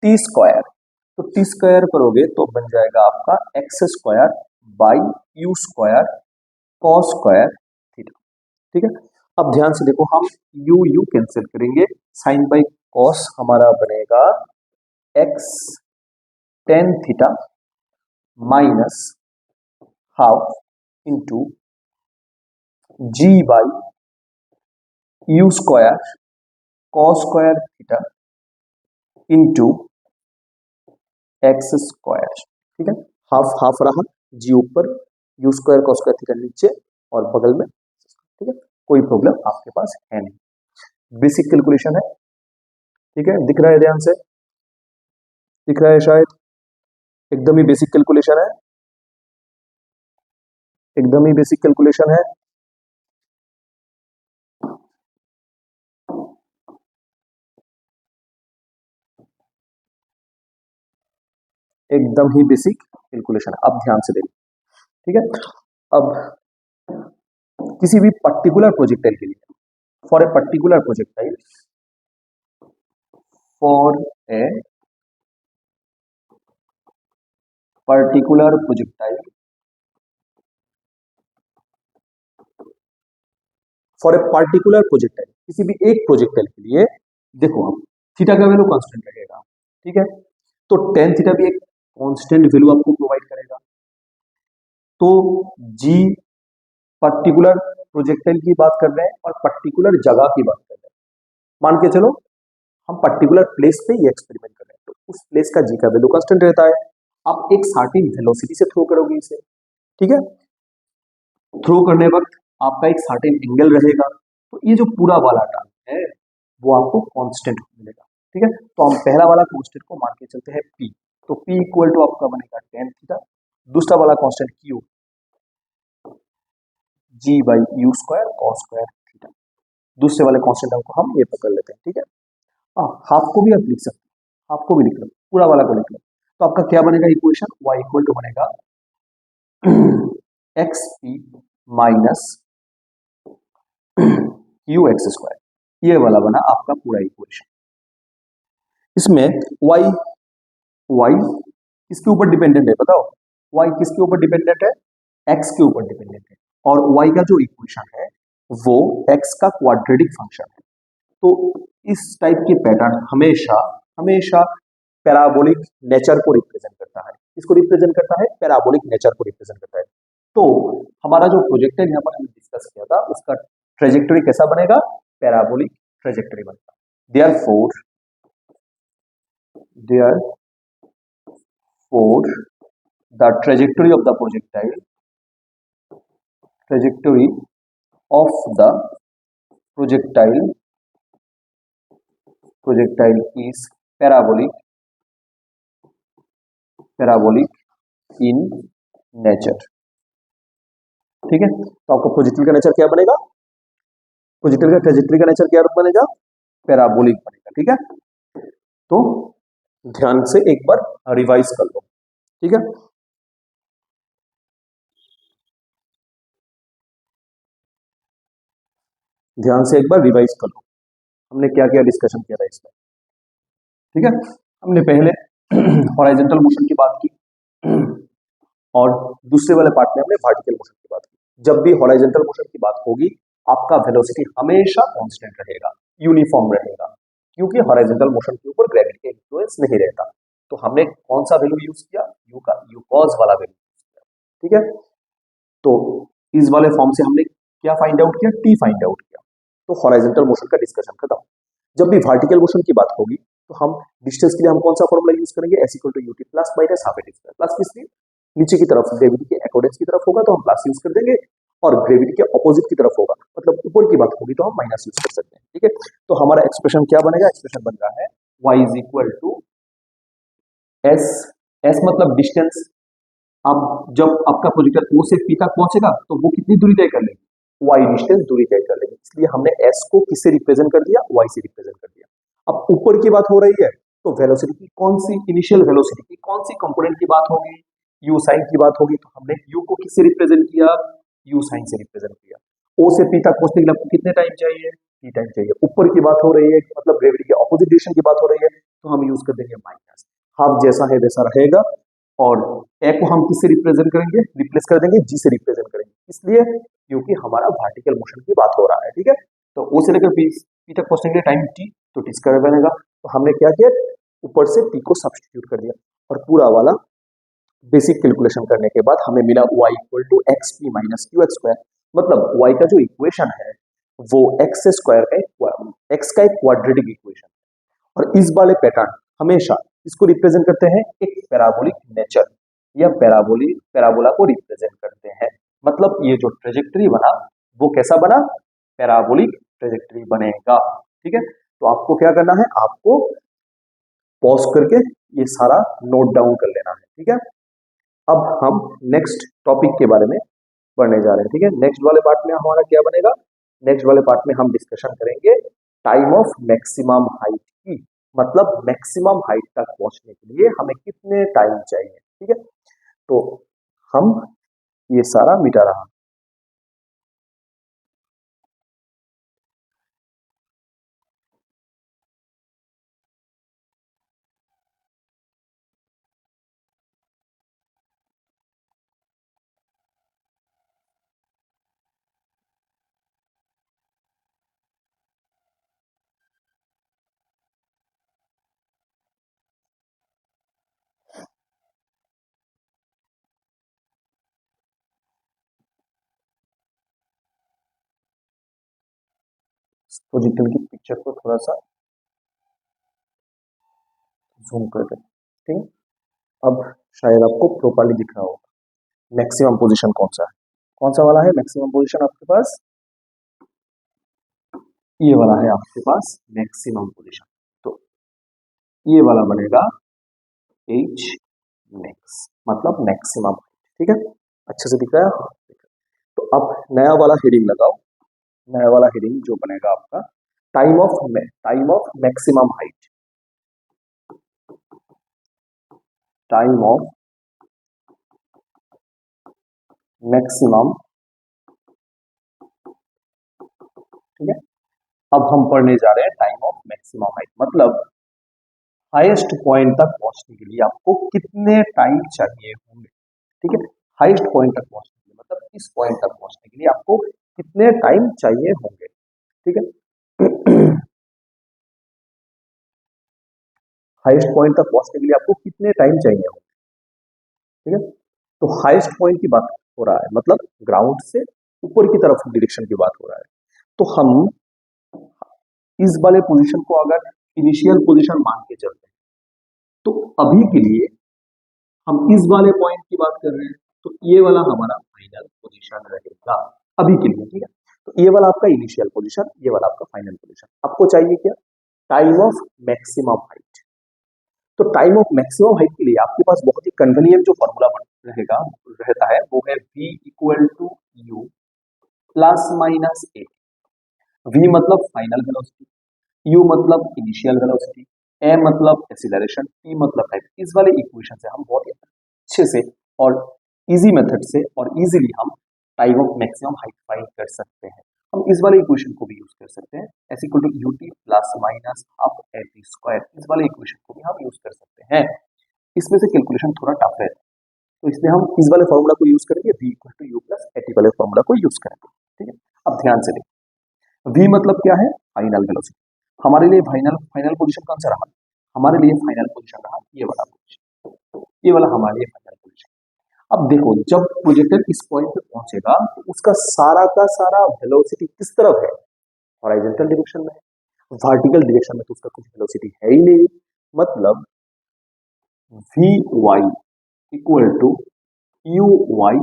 C: t square. तो टी स्क्वायर करोगे तो बन जाएगा आपका x square by u square cos square theta, ठीक है। अब ध्यान से देखो, हम यू यू कैंसिल करेंगे, साइन बाई कॉस हमारा बनेगा x tan theta minus half into g by u square cos square theta into x square, ठीक है। हाफ हाफ रहा, जी ऊपर, you square cos square theta नीचे और बगल में, ठीक है। कोई प्रॉब्लम आपके पास है नहीं, बेसिक कैलकुलेशन है, ठीक है। दिख रहा है, ध्यान से दिख रहा है शायद, एकदम ही बेसिक कैलकुलेशन है, एकदम ही बेसिक कैलकुलेशन है। एकदम ही बेसिक कैलकुलेशन है, अब ध्यान से देखो, ठीक है। अब किसी भी पर्टिकुलर प्रोजेक्टाइल के लिए, for a particular projectile, for a particular projectile, for a particular projectile, किसी भी एक प्रोजेक्टाइल के लिए देखो, आप थीटा का वैल्यू कांस्टेंट लगेगा, ठीक है। तो टेन थीटा भी एक कांस्टेंट वैल्यू आपको प्रोवाइड करेगा। तो जी पर्टिकुलर प्रोजेक्टाइल की बात कर रहे हैं और पर्टिकुलर जगह की बात कर रहे हैं, मान के चलो हम पर्टिकुलर प्लेस पे ये एक्सपेरिमेंट कर रहे हैं, तो उस प्लेस का जी का वैल्यू कांस्टेंट रहता है। आप एक सर्टेन वेलोसिटी से थ्रो करोगे इसे, ठीक है। थ्रो करने वक्त आपका एक सर्टेन एंगल रहेगा, तो ये जो पूरा वाला टर्म है वो आपको कांस्टेंट मिलेगा, ठीक है। तो हम पहला वाला कांस्टेंट को मान के चलते हैं पी, तो पी इक्वल टू आपका बनेगा टेन थीटा, दूसरा वाला constant q g by u square cos square theta, दूसरे वाले कांस्टेंट को हम ये पकड़ लेते हैं, ठीक है। हाँ, हाफ को भी आप लिख सकते हो, हाफ को भी लिख लो, पूरा वाला को लिख लो, तो आपका क्या बनेगा इक्वेशन, y इक्वल टू बनेगा x p minus you x square, ये वाला बना आपका पूरा इक्वेशन। इसमें y y किसके ऊपर डिपेंडेंट है बताओ, y किसके ऊपर डिपेंडेंट है, x के ऊपर डिपेंडेंट है, और y का जो इक्वेशन है वो x का क्वाड्रेटिक फंक्शन है। तो इस टाइप के पैटर्न हमेशा हमेशा पैराबोलिक नेचर को रिप्रेजेंट करता है, इसको रिप्रेजेंट करता है, पैराबोलिक नेचर को रिप्रेजेंट करता है। तो हमारा जो प्रोजेक्ट है यहाँ पर हमने डिस्कस किया था उसका ट्रेजेक्टरी कैसा बनेगा, पैराबोलिक ट्रेजेक्टरी बनेगा। therefore the trajectory of the projectile is parabolic in nature, ठीक है। तो आपका प्रोजेक्टाइल का नेचर क्या बनेगा, प्रोजेक्टाइल का ट्रेजेक्टरी का नेचर क्या बनेगा, पैराबोलिक बनेगा, ठीक है। तो ध्यान से एक बार रिवाइज कर लो, ठीक है। ध्यान से एक बार रिवाइज कर लो, हमने क्या क्या डिस्कशन किया था इसमें, ठीक है। हमने पहले हॉरिजॉन्टल मोशन की बात की, और दूसरे वाले पार्ट में हमने वर्टिकल मोशन की बात की। जब भी हॉरिजॉन्टल मोशन की बात होगी आपका वेलोसिटी हमेशा कांस्टेंट रहेगा, यूनिफॉर्म रहेगा, क्योंकि हॉरिजॉन्टल मोशन के ऊपर ग्रेविटी का इन्फ्लुएंस नहीं रहता। तो हमने कौन सा वैल्यू यूज किया, यू का यू कॉज वाला वैल्यू, ठीक है। तो इस वाले फॉर्म से हमने क्या फाइंड आउट किया, टी फाइंड आउट किया। तो हॉरिजॉन्टल मोशन का डिस्कशन खत्म। जब भी वर्टिकल मोशन की बात होगी तो हम डिस्टेंस के लिए हम कौन सा फॉर्मूला यूज करेंगे, s equal to u t plus minus half a t square. Plus किस लिए, नीचे की तरफ ग्रेविटी के अकॉर्डिंग की तरफ होगा तो हम प्लस यूज कर देंगे, और ग्रेविटी के ऑपोजिट की तरफ होगा मतलब ऊपर की बात होगी तो हम माइनस यूज कर सकते हैं, ठीक है। तो हमारा एक्सप्रेशन क्या बनेगा, एक्सप्रेशन बन रहा है y is equal to s, s मतलब डिस्टेंस। अब जब आपका प्रोजेक्टर O से P तक पहुंचेगा तो वो कितनी दूरी तय कर लेगी, y डिस्टेंस दूरी तय कर लेगी, इसलिए हमने s को किससे रिप्रेजेंट कर दिया, y से रिप्रेजेंट कर दिया। अब ऊपर की बात हो रही है तो वेलोसिटी की कौन सी, इनिशियल वेलोसिटी की कौन सी कंपोनेंट की बात होगी, u sin की बात होगी, तो हमने u को किससे रिप्रेजेंट किया, u sin से रिप्रेजेंट किया। O से P तक पहुंचने के लिए आपको कितने टाइम चाहिए, t टाइम चाहिए। ऊपर की बात हो रही है मतलब ग्रेविटी के ऑपोजिट डायरेक्शन की बात हो रही है तो हम यूज कर देंगे माइनस, हाफ जैसा है वैसा रहेगा, और ए को हम किससे रिप्रेजेंट करेंगे, रिप्लेस कर देंगे जी से रिप्रेजेंट करेंगे, इसलिए क्योंकि हमारा वर्टिकल मोशन की बात हो रहा है, ठीक है। तो ओ से लेकर पी तक पहुंचने के लिए टाइम टी, तो टी स्क्वायर बनेगा। तो हमने क्या किया, ऊपर से टी को सब्स्टिट्यूट कर दिया, और पूरा वाला बेसिक कैलकुलेशन करने के बाद हमें मिला y equal to x p minus q x square. मतलब y का जो इक्वेशन है वो एक्स स्क्वायर का एक्स का एक क्वाड्रेटिक इक्वेशन, और इस वाले पैटर्न हमेशा इसको रिप्रेजेंट करते हैं एक पैराबोलिक नेचर या पैराबोला को रिप्रेजेंट करते हैं। मतलब ये जो ट्रेजेक्टरी बना वो कैसा बना, पैराबोलिक ट्रेजेक्टरी बनेगा, ठीक है। तो आपको क्या करना है, आपको पॉज करके ये सारा नोट डाउन कर लेना है, ठीक है। अब हम नेक्स्ट टॉपिक के बारे में पढ़ने जा रहे हैं, ठीक है। नेक्स्ट वाले पार्ट में हमारा क्या बनेगा, नेक्स्ट वाले पार्ट में हम डिस्कशन करेंगे टाइम ऑफ मैक्सिमम हाइट की, मतलब मैक्सिमम हाइट तक पहुंचने के लिए हमें कितने टाइम चाहिए, ठीक है। तो हम ये सारा मिटा रहा। प्रोजेक्टर की पिक्चर को थोड़ा सा जूम कर दें, ठीक है। अब शायद आपको प्रॉपर्ली दिख रहा होगा मैक्सिमम पोजीशन कौन सा है, कौन सा वाला है मैक्सिमम पोजीशन आपके पास, ये वाला है आपके पास मैक्सिमम पोजीशन। तो ये वाला बनेगा एच मैक्स, मतलब मैक्सिमम, ठीक है। अच्छे से दिख रहा है, तो अब नया वाला हेडिंग लगाओ, नया वाला हेडिंग जो बनेगा आपका time of maximum height, time of maximum, ठीक है। अब हम पढ़ने जा रहे हैं टाइम ऑफ मैक्सिमम हाइट, मतलब हाईएस्ट पॉइंट तक पहुंचने के लिए आपको कितने टाइम चाहिए होंगे, ठीक है। हाईएस्ट पॉइंट तक पहुंचने के लिए मतलब इस पॉइंट तक पहुंचने के लिए आपको कितने टाइम चाहिए होंगे, ठीक है। हाईएस्ट पॉइंट तक पहुंचने के लिए आपको कितने टाइम चाहिए होंगे, ठीक है। तो हाईएस्ट पॉइंट की बात हो रहा है, मतलब ग्राउंड से ऊपर की तरफ डायरेक्शन की बात हो रहा है। तो हम इस वाले पोजीशन को अगर इनिशियल पोजीशन मान के चलते हैं तो अभी के लिए हम इस वाले पॉइंट की बात कर रहे हैं, तो ये वाला हमारा फाइनल पोजीशन रहेगा अभी के लिए, ठीक है। तो ये वाला आपका इनिशियल पोजीशन, ये वाला आपका फाइनल पोजीशन। आपको चाहिए क्या, टाइम ऑफ मैक्सिमम हाइट। तो टाइम ऑफ मैक्सिमम हाइट के लिए आपके पास बहुत ही कन्वीनियंट जो फॉर्मूला रहेगा रहता है वो है v equal to u plus minus a. v मतलब फाइनल वेलोसिटी, u मतलब इनिशियल वेलोसिटी, a मतलब एक्सीलरेशन, t मतलब टाइम। इस वाले इक्वेशन से हम बहुत ही अच्छे से और इजी मेथड से और इजीली हम time of maximum height find कर सकते हैं। हम इस वाले इक्वेशन को भी यूज कर सकते हैं, s equal to u t plus minus half a t square, इस वाले इक्वेशन को भी हम यूज कर सकते हैं। इसमें से कैलकुलेशन थोड़ा टफ है, तो इसलिए हम इस वाले फॉर्मूला को यूज करेंगे, v equal to u plus a t वाले फॉर्मूला को यूज करेंगे। ठीक है, अब ध्यान से देखो, v मतलब क्या है, फाइनल वेलोसिटी। हमारे लिए फाइनल फाइनल पोजीशन कौन सा रहा, हमारे लिए फाइनल पोजीशन रहा ये वाला पोजीशन, ये वाला हमारे लिए फाइनल पोजीशन। अब देखो, जब प्रोजेक्टर इस पॉइंट पे पहुंचेगा तो उसका सारा का सारा वेलोसिटी किस तरफ है, हॉरिजॉन्टल डायरेक्शन में है। वर्टिकल डायरेक्शन में तो उसका कुछ वेलोसिटी है ही नहीं, मतलब v y equal to you y,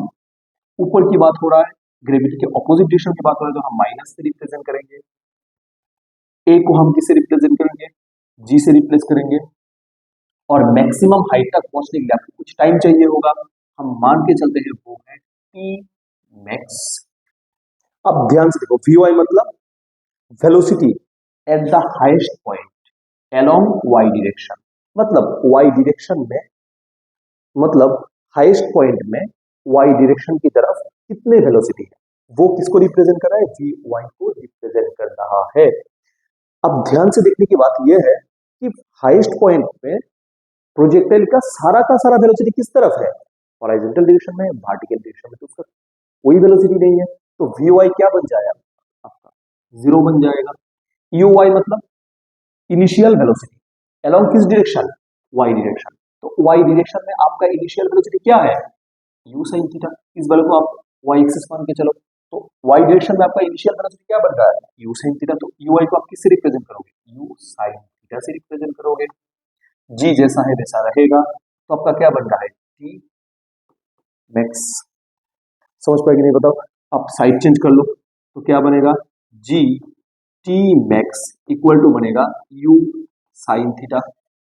C: ऊपर की बात हो रहा है, ग्रेविटी के ऑपोजिट डायरेक्शन की बात हो रहा है तो हम माइनस से रिप्रेजेंट करेंगे, ए को हम किससे रिप्रेजेंट करेंगे, जी से रिप्लेस करेंगे, और मैक्सिमम हाइट तक पहुंचने के लिए आपको कुछ टाइम चाहिए होगा, हम मान के चलते हैं वो है टी मैक्स। अब ध्यान से देखो, वी वाई मतलब velocity at the highest point along y direction, मतलब वाई डायरेक्शन में, मतलब हाईएस्ट पॉइंट में वाई डायरेक्शन की तरफ कितने वेलोसिटी है, वो किसको रिप्रेजेंट कर रहा है, वी वाई को रिप्रेजेंट कर रहा है। अब ध्यान से देखने की बात यह है कि हाईएस्ट पॉइंट पे प्रोजेक्टाइल का सारा वेलोसिटी किस तरफ है, हॉरिजॉन्टल डायरेक्शन में, वर्टिकल डायरेक्शन में तो उसका कोई वेलोसिटी नहीं है, तो वी वाई क्या बन जाएगा आपका, जीरो बन जाएगा। यू वाई मतलब इनिशियल वेलोसिटी अलोंग किस डायरेक्शन, वाई डायरेक्शन, तो वाई डायरेक्शन में आपका इनिशियल वेलोसिटी क्या है, यू साइन थीटा। इस वाले को आप वाई एक्सिस मान के चलो, तो वाई डायरेक्शन में आपका इनिशियल वेलोसिटी क्या बन रहा है, यू साइन थीटा, तो यू वाई को आप किससे रिप्रेजेंट करोगे, यू साइन थीटा से रिप्रेजेंट करोगे। जी जैसा है वैसा रहेगा, तो आपका क्या बन रहा है, टी मैक्स। समझ पाएगी नहीं बताओ, आप साइड चेंज कर लो तो क्या बनेगा, G T max equal to बनेगा U sine theta,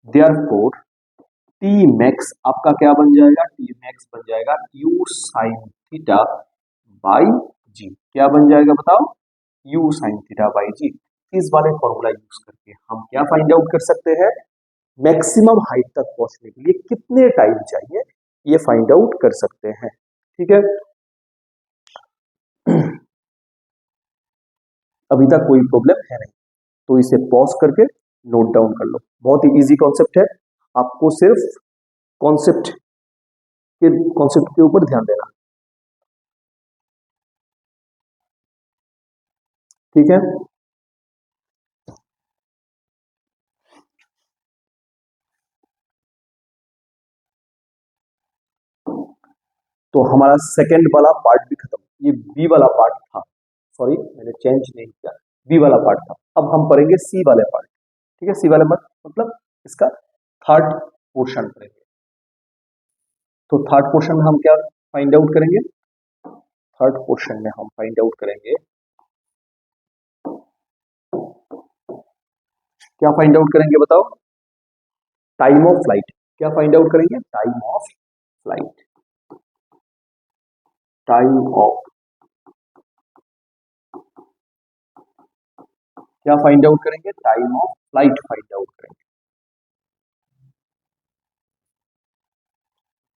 C: therefore T max आपका क्या बन जाएगा, टी मैक्स बन जाएगा U sine theta by G. क्या बन जाएगा बताओ, U sine theta by G. इस वाले फॉर्मूला यूज करके हम क्या फाइंड आउट कर सकते हैं, मैक्सिमम हाइट तक पहुंचने के लिए कितने टाइम चाहिए, ये फाइंड आउट कर सकते हैं। ठीक है, अभी तक कोई प्रॉब्लम है नहीं, तो इसे पॉज करके नोट डाउन कर लो। बहुत ही इजी कॉन्सेप्ट है, आपको सिर्फ कॉन्सेप्ट के ऊपर ध्यान देना। ठीक है, तो हमारा सेकंड वाला पार्ट भी खत्म, ये बी वाला पार्ट था, सॉरी मैंने चेंज नहीं किया, बी वाला पार्ट था। अब हम पढ़ेंगे सी वाले पार्ट। ठीक है, सी वाले पार्ट मतलब इसका थर्ड पोर्शन पढ़ेंगे। तो थर्ड पोर्शन में हम क्या फाइंड आउट करेंगे, थर्ड पोर्शन में हम फाइंड आउट करेंगे, क्या फाइंड आउट करेंगे बताओ, टाइम ऑफ फ्लाइट। क्या फाइंड आउट करेंगे, time of flight, time of, क्या फाइंड आउट करेंगे, time of flight find out करेंगे।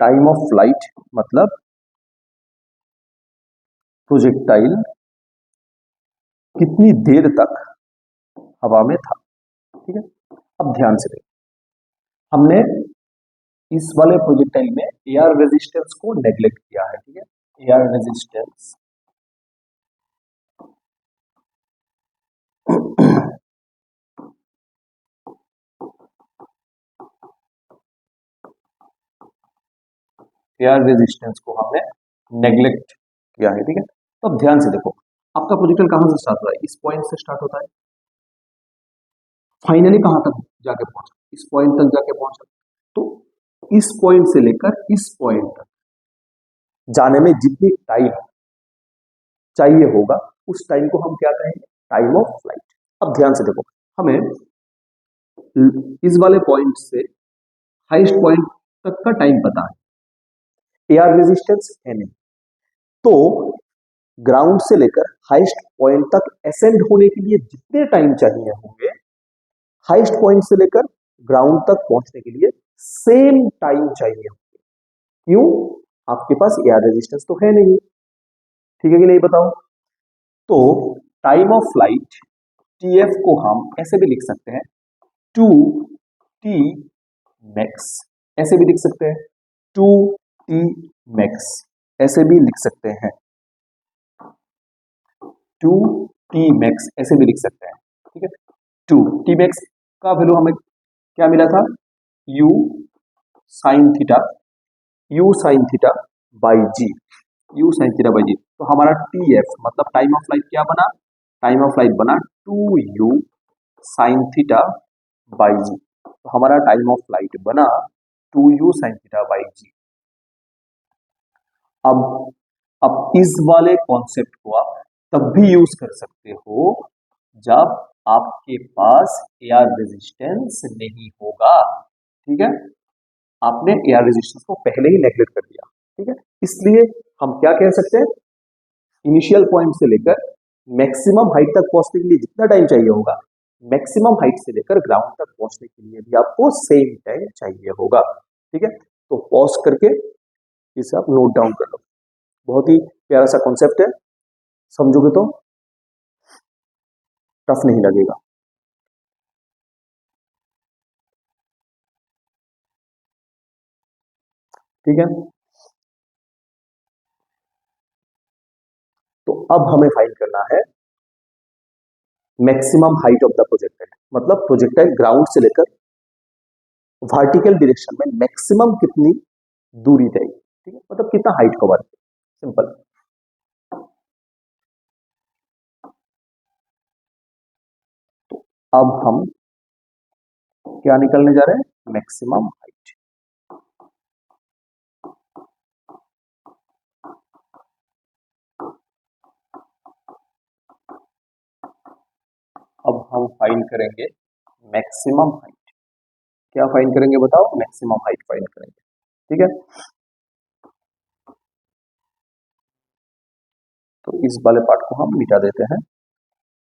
C: टाइम ऑफ फ्लाइट मतलब प्रोजेक्टाइल कितनी देर तक हवा में था। ठीक है, अब ध्यान से देखो, हमने इस वाले प्रोजेक्टाइल में एयर रेजिस्टेंस को नेग्लेक्ट किया है। ठीक है, एयर रेजिस्टेंस एयर रेजिस्टेंस को हमने नेग्लेक्ट किया है। ठीक है, तो अब ध्यान से देखो, आपका प्रोजेक्टाइल कहां से स्टार्ट होता है, इस पॉइंट से स्टार्ट होता है, फाइनली कहां तक जाके पहुंचा, इस पॉइंट तक जाके पहुंचा। तो इस पॉइंट से लेकर इस पॉइंट तक जाने में जितनी टाइम चाहिए होगा, उस टाइम को हम क्या कहेंगे, टाइम ऑफ फ्लाइट। अब ध्यान से देखो, हमें इस वाले पॉइंट से हाईएस्ट पॉइंट तक का टाइम पता है, एयर रेजिस्टेंस है नहीं, तो ग्राउंड से लेकर हाईएस्ट पॉइंट तक असेंड होने के लिए जितने टाइम चाहिए होंगे, हाईएस्ट पॉइंट से लेकर ग्राउंड तक पहुंचने के लिए सेम टाइम चाहिए होंगे। क्यों, आपके पास एयर रेजिस्टेंस तो है नहीं। ठीक है कि नहीं बताओ, तो टाइम ऑफ फ्लाइट टीएफ को हम ऐसे भी लिख सकते हैं, 2 टी मैक्स, ऐसे भी लिख सकते हैं 2 टी मैक्स ऐसे भी लिख सकते हैं, 2t मैक्स ऐसे भी लिख सकते हैं, ठीक है। 2t मैक्स का वैल्यू हमें क्या मिला था, u sine theta, u sine theta by G, u sine theta by G. तो हमारा tf मतलब टाइम ऑफ फ्लाइट क्या बना, टाइम ऑफ फ्लाइट बना 2u sine theta by G. तो हमारा टाइम ऑफ फ्लाइट बना 2u साइन थीटा बाई जी। अब इस वाले कॉन्सेप्ट को आप तब भी यूज कर सकते हो जब आपके पास एयर रेजिस्टेंस नहीं होगा, ठीक है। आपने एयर रेजिस्टेंस को पहले ही नेग्लेक्ट कर दिया, ठीक है। इसलिए हम क्या कह सकते हैं, इनिशियल पॉइंट से लेकर मैक्सिमम हाइट तक पहुंचने के लिए जितना टाइम चाहिए होगा, मैक्सिमम हाइट से लेकर ग्राउंड तक पहुंचने के लिए भी आपको सेम टाइम चाहिए होगा, ठीक है। तो पॉज करके इसे आप नोट डाउन कर लो। बहुत ही प्यारा सा कॉन्सेप्ट है, समझोगे तो टफ नहीं लगेगा। ठीक है, तो अब हमें फाइंड करना है maximum height of the projectile, मतलब प्रोजेक्टाइल ग्राउंड से लेकर वर्टिकल डायरेक्शन में मैक्सिमम कितनी दूरी तय, ठीक है, मतलब कितना हाइट कवर, सिंपल। तो अब हम क्या निकलने जा रहे हैं, मैक्सिमम हाइट। अब हम फाइंड करेंगे मैक्सिमम हाइट। क्या फाइंड करेंगे बताओ, मैक्सिमम हाइट फाइंड करेंगे, ठीक है। तो इस वाले पार्ट को हम मिटा देते हैं।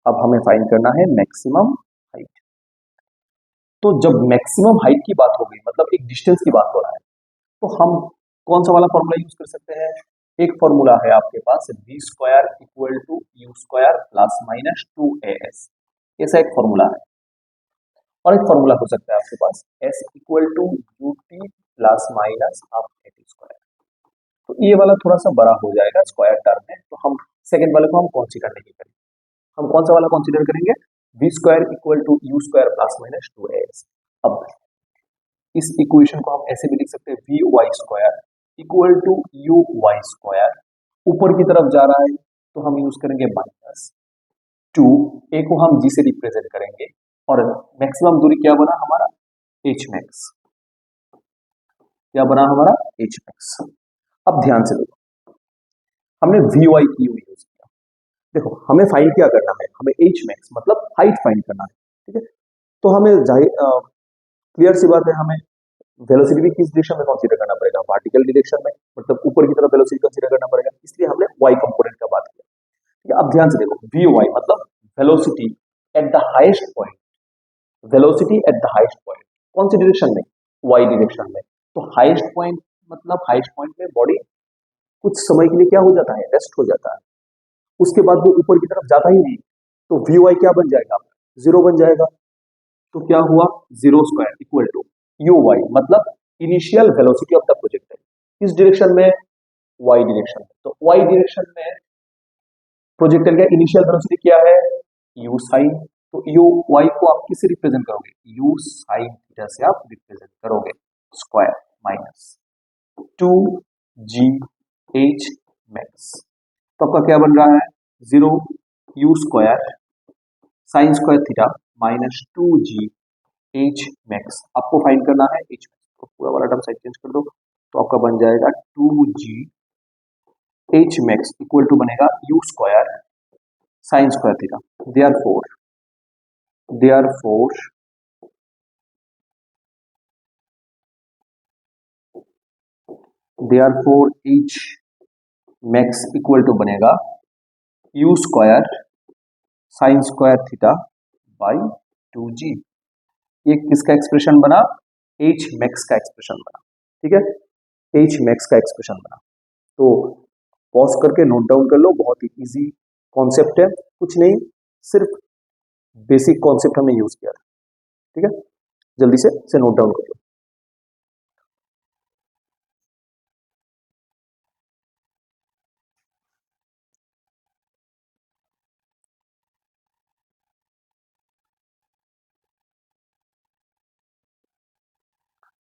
C: अब हमें फाइंड करना है मैक्सिमम हाइट। तो जब मैक्सिमम हाइट की बात हो गई, मतलब एक डिस्टेंस की बात हो रहा है, तो हम कौन सा वाला फॉर्मूला यूज कर सकते हैं, एक फॉर्मूला है आपके पास v square equal to u square plus minus 2as, ऐसा एक फॉर्मूला है। और एक फॉर्मूला हो सकता है आपके पास s equal to u t plus minus half a t square. तो ये वाला थोड़ा सा बड़ा हो जाएगा स्क्वायर टर्म में, तो हम सेकंड वाले को हम कंसीडर नहीं करेंगे। हम कौन सा वाला कंसीडर करेंगे, v square equal to u square plus minus 2as। अब इस इक्वेशन को हम ऐसे भी लिख सकते हैं, v Y square equal to you y square, ऊपर की तरफ जा रहा है तो हम यूज करेंगे माइनस 2, ए को हम जी से रिप्रेजेंट करेंगे, और मैक्सिमम दूरी क्या बना हमारा, एच मैक्स, क्या बना हमारा, एच मैक्स। अब ध्यान से देखो, हमने वी वाई की यूज किया। देखो हमें फाइंड क्या करना है, हमें एच मैक्स मतलब हाइट फाइंड करना है, ठीक है। तो हमें क्लियर सी बात है, हमें वेलोसिटी भी किस डायरेक्शन में कंसीडर करना पड़ेगा, वर्टिकल डायरेक्शन में, मतलब ऊपर की तरफ वेलोसिटी कंसीडर करना पड़ेगा, इसलिए हमने वाई कंपोनेंट का बात किया, ठीक है। अब ध्यान से देखो, वी वाई मतलब velocity at the highest point, velocity at the highest point कौन सी डायरेक्शन में, वाई डायरेक्शन में। तो हाईएस्ट पॉइंट मतलब हाईएस्ट पॉइंट में बॉडी कुछ समय के लिए क्या हो जाता है, रेस्ट हो जाता है, उसके बाद वो ऊपर की तरफ जाता ही नहीं, तो वी वाई क्या बन जाएगा, जीरो बन जाएगा। तो क्या हुआ, zero square equal to you Y मतलब initial velocity of the projectile, किस डायरेक्शन में, वाई डायरेक्शन में। तो वाई डायरेक्शन में प्रोजेक्टाइल का इनिशियल वेलोसिटी क्या है, यू साइन, तो यू वाई को आप किससे रिप्रेजेंट करोगे, यू साइन थीटा से आप रिप्रेजेंट करोगे, square minus 2 G H max. तो आपका क्या बन रहा है, zero you square sine square theta minus 2 G H max. आपको फाइंड करना है एच मैक्स, तो पूरा वाला टर्म साइड चेंज कर दो, तो आपका बन जाएगा 2 G H max equal to बनेगा U square sine square theta. Therefore H max equal to बनेगा U square sine square theta by 2g। ये किसका एक्सप्रेशन बना, एच मैक्स का एक्सप्रेशन बना, ठीक है, एच मैक्स का एक्सप्रेशन बना। तो पॉज करके नोट डाउन कर लो, बहुत ही इजी कॉन्सेप्ट है, कुछ नहीं, सिर्फ बेसिक कॉन्सेप्ट हमने यूज किया था, ठीक है। जल्दी से इसे नोट डाउन कर लो।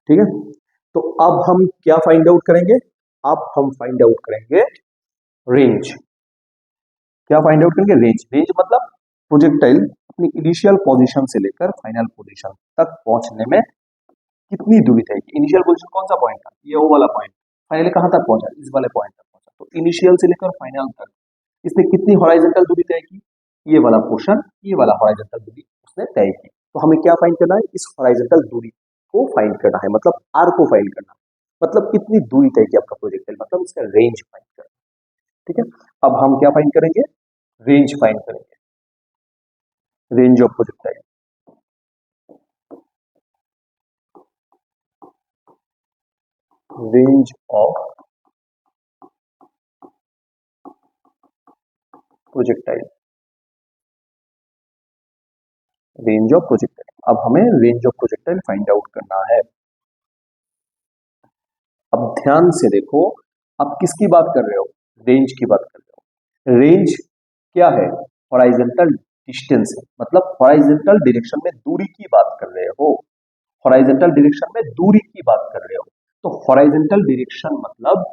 C: ठीक है, तो अब हम क्या फाइंड आउट करेंगे? अब हम फाइंड आउट करेंगे रेंज। क्या फाइंड आउट करेंगे? रेंज। रेंज मतलब प्रोजेक्टाइल अपनी इनिशियल पोजीशन से लेकर फाइनल पोजीशन तक पहुंचने में कितनी दूरी तय की। इनिशियल पोजीशन कौन सा पॉइंट था? ये वो वाला पॉइंट। फाइनली कहां तक पहुंचा? इस वाले पॉइंट तक पहुंचा। तो इनिशियल से लेकर फाइनल तक इसने कितनी हॉरिजॉन्टल दूरी तय की? ये वाला पोर्शन, ये वाला हॉरिजॉन्टल दूरी उसने तय की। तो हमें क्या फाइंड करना है? इस हॉरिजॉन्टल दूरी को फाइंड करना है, मतलब आर को फाइंड करना है, मतलब कितनी दूरी तय की आपका प्रोजेक्टाइल, मतलब इसका रेंज फाइंड करना है। ठीक है, अब हम क्या फाइंड करेंगे? रेंज फाइंड करेंगे। Range of projectile. Range of projectile. Range of projectile. अब हमें range of projectile find out करना है। अब ध्यान से देखो, आप किसकी बात कर रहे हो? रेंज की बात कर रहे हो। रेंज क्या है? हॉरिजॉन्टल डिस्टेंस है, मतलब हॉरिजॉन्टल डायरेक्शन में दूरी की बात कर रहे हो। हॉरिजॉन्टल डायरेक्शन में दूरी की बात कर रहे हो, तो हॉरिजॉन्टल डायरेक्शन मतलब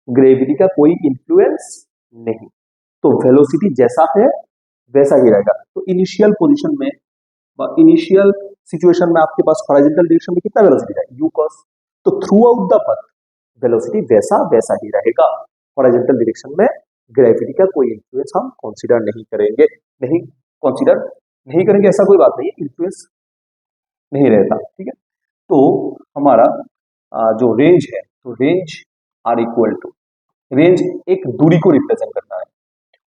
C: ग्रेविटी का कोई इन्फ्लुएंस नहीं, तो वेलोसिटी जैसा है वैसा ही रहेगा। तो इनिशियल पोजीशन में, इनिशियल सिचुएशन में आपके पास हॉरिजॉन्टल डायरेक्शन में कितना वेलोसिटी है? u cos। तो through out the path velocity वैसा वैसा ही रहेगा। हॉरिजॉन्टल डायरेक्शन में ग्रेविटी का कोई इन्फ्लुएंस हम कंसीडर नहीं करेंगे। नहीं कंसीडर नहीं करेंगे ऐसा कोई बात नहीं है, इन्फ्लुएंस नहीं रहता। ठीक है, तो हमारा जो रेंज है, तो range R equal to, range एक दूरी को रिप्रेजेंट करता है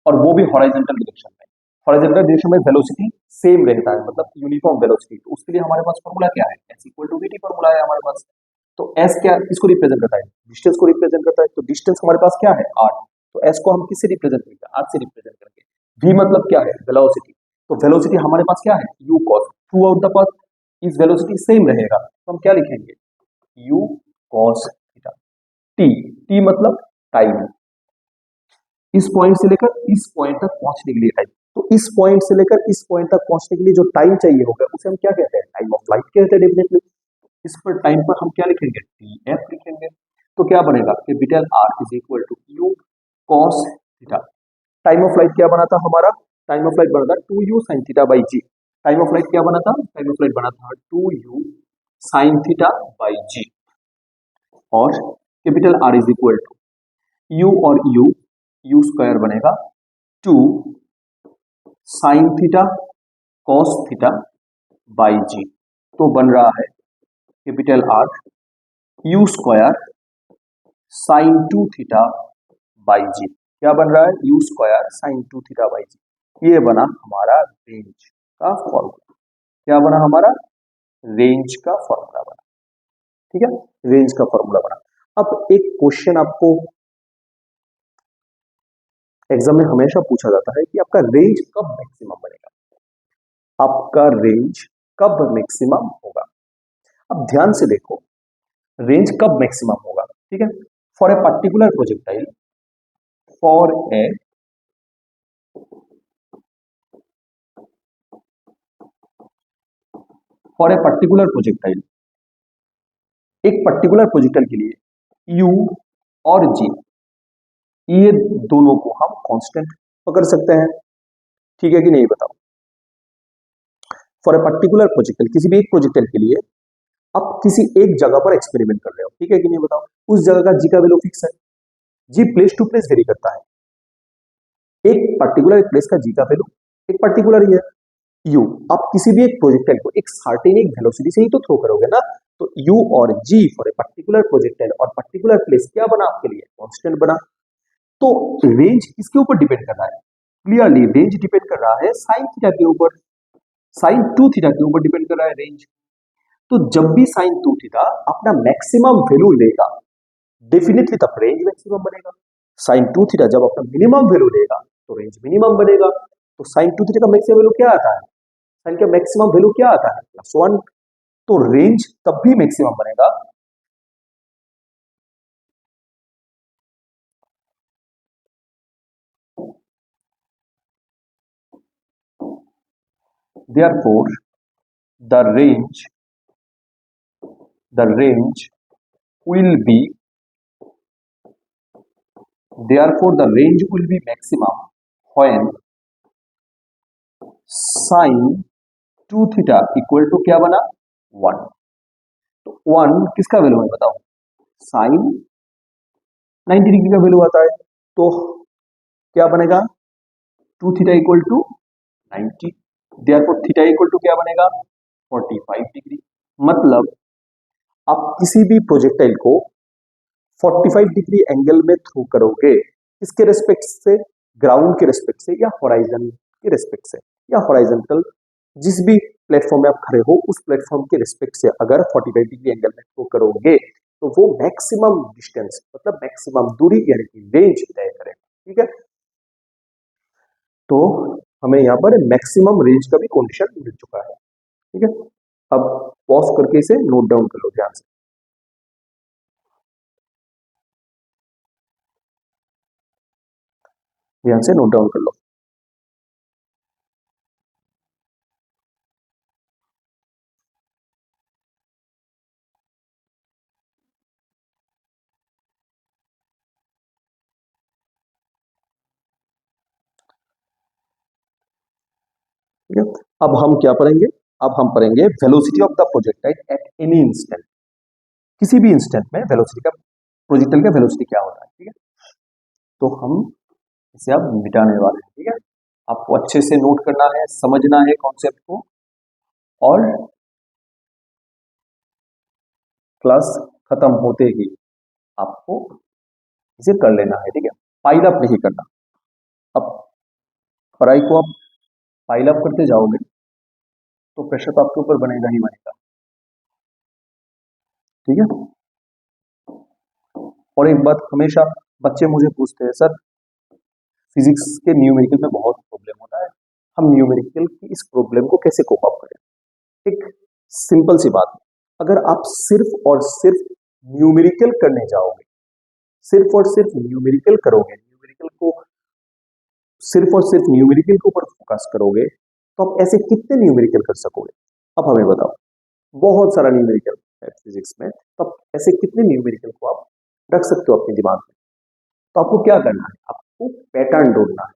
C: और वो भी हॉरिजॉन्टल डायरेक्शन में। हॉरिजॉन्टल डायरेक्शन में वेलोसिटी सेम रहता है, मतलब यूनिफॉर्म वेलोसिटी। तो उसके लिए हमारे पास फॉर्मूला क्या है? s equal to vt formula है हमारे पास। तो s क्या किसको रिप्रेजेंट करता है? डिस्टेंस को रिप्रेजेंट करता है। तो डिस्टेंस हमारे पास क्या है? r। तो s को हम किससे रिप्रेजेंट करेंगे? r से रिप्रेजेंट करेंगे। v मतलब क्या है? वेलोसिटी। तो वेलोसिटी हमारे पास क्या है? u cos। Through out the path इस वेलोसिटी सेम रहेगा, तो हम क्या लिखेंगे? u cos theta. t, t मतलब टाइम, इस पॉइंट से लेकर इस पॉइंट तक पहुंचने के लिए टाइम। तो इस पॉइंट से लेकर इस पॉइंट तक पहुंचने के लिए जो टाइम चाहिए होगा उसे हम क्या कहते हैं? टाइम ऑफ फ्लाइट कहते हैं डेफिनेटली। इस पर टाइम पर हम क्या लिखेंगे? टी एफ लिखेंगे। तो क्या बनेगा? Capital R is equal to u cos theta. Time of flight क्या बना था हमारा? टाइम ऑफ फ्लाइट बना था 2u sin theta by g. Time of flight क्या बना था? टाइम ऑफ फ्लाइट बना था 2u sin theta by G. और capital R is equal to U और यू स्क्वायर बनेगा 2 sine theta cos theta by G. तो बन रहा है capital R U square sine 2 theta by G. क्या बन रहा है? U square sine 2 theta by G. ये बना हमारा रेंज का फॉर्मूला। क्या बना हमारा? रेंज का फॉर्मूला बना। ठीक है, रेंज का फॉर्मूला बना। अब एक क्वेश्चन आपको एग्जाम में हमेशा पूछा जाता है कि आपका रेंज कब मैक्सिमम बनेगा? आपका रेंज कब मैक्सिमम होगा? अब ध्यान से देखो, रेंज कब मैक्सिमम होगा? ठीक है, for a particular projectile, for a particular projectile, एक पर्टिकुलर प्रोजेक्टाइल के लिए u और g, ये दोनों को हम कांस्टेंट पकड़ सकते हैं। ठीक है कि नहीं बताओ? फॉर ए पर्टिकुलर प्रोजेक्टाइल, किसी भी एक प्रोजेक्टाइल के लिए आप किसी एक जगह पर एक्सपेरिमेंट कर रहे हो, ठीक है कि नहीं बताओ? उस जगह का जी का वैल्यू फिक्स है। जी प्लेस टू प्लेस वेरी करता है। एक पर्टिकुलर प्लेस का जी का वैल्यू एक पर्टिकुलर ही है। यू, आप किसी भी एक प्रोजेक्टाइल को एक सर्टेन एक वेलोसिटी से ही तो थ्रो करोगे ना। तो यू और जी फॉर ए पर्टिकुलर प्रोजेक्टाइल और पर्टिकुलर प्लेस क्या बना आपके लिए? कांस्टेंट बना। तो रेंज किसके ऊपर डिपेंड कर रहा है? क्लियरली रेंज डिपेंड कर रहा है साइन थीटा के ऊपर, साइन 2 थीटा के ऊपर डिपेंड कर रहा है रेंज। तो जब भी साइन 2 थीटा अपना मैक्सिमम वैल्यू लेगा, डेफिनेटली तब रेंज मैक्सिमम बनेगा। साइन 2 थीटा जब अपना मिनिमम वैल्यू लेगा तो रेंज मिनिमम बनेगा। तो साइन 2 थीटा का मैक्सिमम वैल्यू क्या आता है? साइन का मैक्सिमम वैल्यू क्या आता है? +1। तो रेंज तब भी मैक्सिमम बनेगा therefore the range the range will be, therefore the range will be maximum when sin 2 theta equal to क्या बना 1। तो 1 किसका वैल्यू है बताओ, साइन 90 डिग्री का वैल्यू आता है, तो क्या बनेगा 2 theta equal to 90, therefore theta equal to क्या बनेगा 45 डिग्री। मतलब आप किसी भी प्रोजेक्टाइल को 45 डिग्री एंगल में थ्रो करोगे, किसके रेस्पेक्ट से, ग्राउंड के रेस्पेक्ट से या होराइजन के रेस्पेक्ट से या हॉरिजॉन्टल, जिस भी प्लेटफॉर्म में आप खड़े हो उस प्लेटफॉर्म के रिस्पेक्ट से अगर 45 डिग्री एंगल में थ्रो करोगे तो वो मैक्सिमम डिस्टेंस मतलब मैक्सिमम दूरी यानी कि रेंज तय करेगा। ठीक है, तो हमें यहाँ पर मैक्सिमम रेंज का भी कंडीशन मिल चुका है। ठीक है, अब पॉज करके इसे नोट डाउन कर लो ध्यान से। ध्यान से नोट डाउन कर लो। ठीक है, अब हम क्या पढ़ेंगे, अब हम पढ़ेंगे velocity of the projectile at any instant. किसी भी इंस्टेंट में वेलोसिटी का, प्रोजेक्टाइल का वेलोसिटी क्या होता है। ठीक है, तो हम इसे अब मिटाने वाले हैं। ठीक है, आपको अच्छे से नोट करना है, समझना है कॉन्सेप्ट को, और क्लास खत्म होते ही आपको इसे कर लेना है। ठीक है, पाइल अप नहीं करना। अब पढ़ाई को आप पाइल अप करते जाओगे तो प्रेशर तो आपके ऊपर बनेगा ही बनेगा। ठीक है, और एक बात हमेशा बच्चे मुझे पूछते हैं, सर फिजिक्स के न्यूमेरिकल में बहुत प्रॉब्लम होता है, हम न्यूमेरिकल की इस प्रॉब्लम को कैसे कोप अप करें। एक सिंपल सी बात है, अगर आप सिर्फ और सिर्फ न्यूमेरिकल करने जाओगे, सिर्फ और सिर्फ न्यूमेरिकल करोगे, न्यूमेरिकल को सिर्फ और सिर्फ न्यूमेरिकल के ऊपर फोकस करोगे, तो आप ऐसे कितने न्यूमेरिकल कर सकोगे। अब हमें बताओ, बहुत सारा न्यूमेरिकल है फिजिक्स में, तो आप ऐसे कितने न्यूमेरिकल को आप रख सकते हो अपने दिमाग में। तो आपको क्या करना है, आपको पैटर्न ढूंढना है,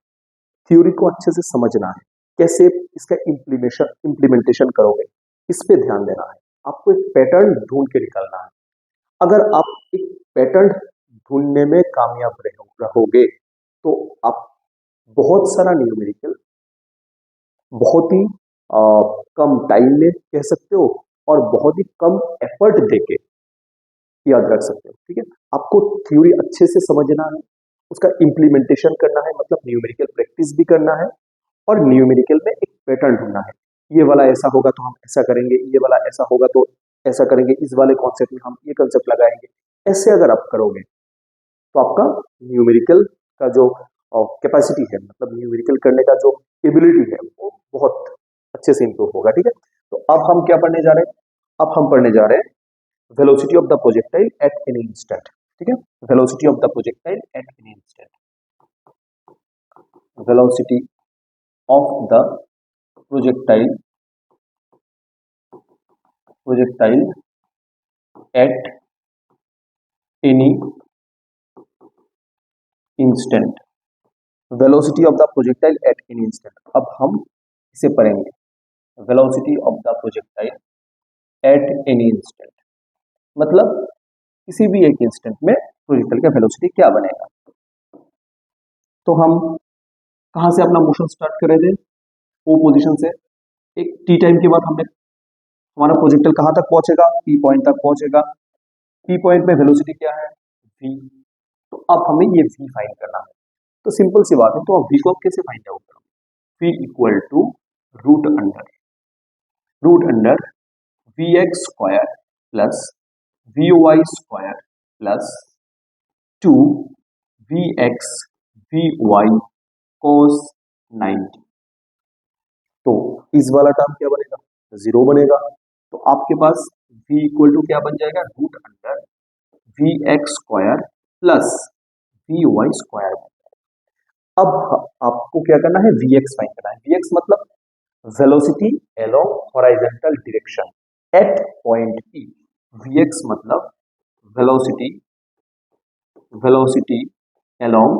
C: थ्योरी को अच्छे से समझना है, कैसे इसका इम्प्लीमेंटेशन करोगे इस पे ध्यान देना है। आपको एक पैटर्न ढूंढ के निकालना है। अगर आप एक पैटर्न ढूंढने में कामयाब रहोगे तो आप बहुत सारा न्यूमेरिकल बहुत ही कम टाइम में कह सकते हो और बहुत ही कम एफर्ट देके याद रख सकते हो। ठीक है, आपको थ्योरी अच्छे से समझना है, उसका इम्प्लीमेंटेशन करना है, मतलब न्यूमेरिकल प्रैक्टिस भी करना है, और न्यूमेरिकल में एक पैटर्न ढूंढना है। ये वाला ऐसा होगा तो हम ऐसा करेंगे, ये वाला ऐसा होगा तो ऐसा करेंगे, इस वाले कॉन्सेप्ट में हम ये कंसेप्ट लगाएंगे। ऐसे अगर आप करोगे तो आपका न्यूमेरिकल का जो कैपेसिटी है, मतलब न्यूमेरिकल करने का जो एबिलिटी है वो बहुत अच्छे से इंप्रूव होगा। ठीक है, तो अब हम क्या पढ़ने जा रहे हैं, अब हम पढ़ने जा रहे हैं velocity of the projectile at any instant. ठीक है, velocity of the projectile at any instant, velocity of the projectile at any instant, velocity of the projectile at any instant. अब हम इसे पढ़ेंगे, velocity of the projectile at any instant, मतलब किसी भी एक इंस्टेंट में प्रोजेक्टाइल का वेलोसिटी क्या बनेगा। तो हम कहां से अपना मोशन स्टार्ट कर रहे थे, ओ पोजीशन से। एक टी टाइम के बाद हमने हमारा प्रोजेक्टाइल कहां तक पहुंचेगा, पी पॉइंट तक पहुंचेगा। पी पॉइंट में वेलोसिटी क्या है, वी। तो अब हमें ये वी फाइंड करना है। तो सिंपल सी बात है, तो अब वी को कैसे फाइंड आउट करोगे, V equal to root under we x square plus we Y square plus 2 V X V Y cos 90। तो इस वाला टर्म क्या बनेगा, 0 बनेगा। तो आपके पास v इक्वल टू क्या बन जाएगा, root under we x square plus we Y square. अब आपको क्या करना है, वी एक्स फाइंड करना है। वी एक्स मतलब velocity along horizontal direction at point P। Vx मतलब velocity along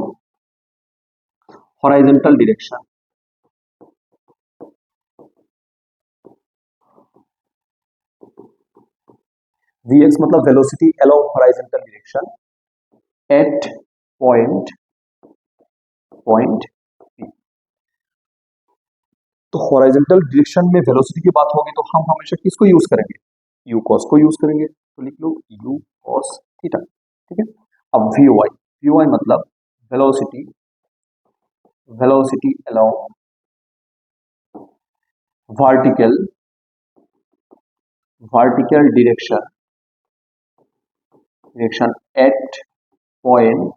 C: horizontal direction, Vx मतलब velocity along horizontal direction at point P। तो हॉरिजॉन्टल डायरेक्शन में वेलोसिटी की बात होगी तो हम हमेशा किसको यूज करेंगे, u cos को यूज करेंगे। तो लिख लो u cos थीटा, ठीक है। अब vy मतलब velocity along vertical direction at point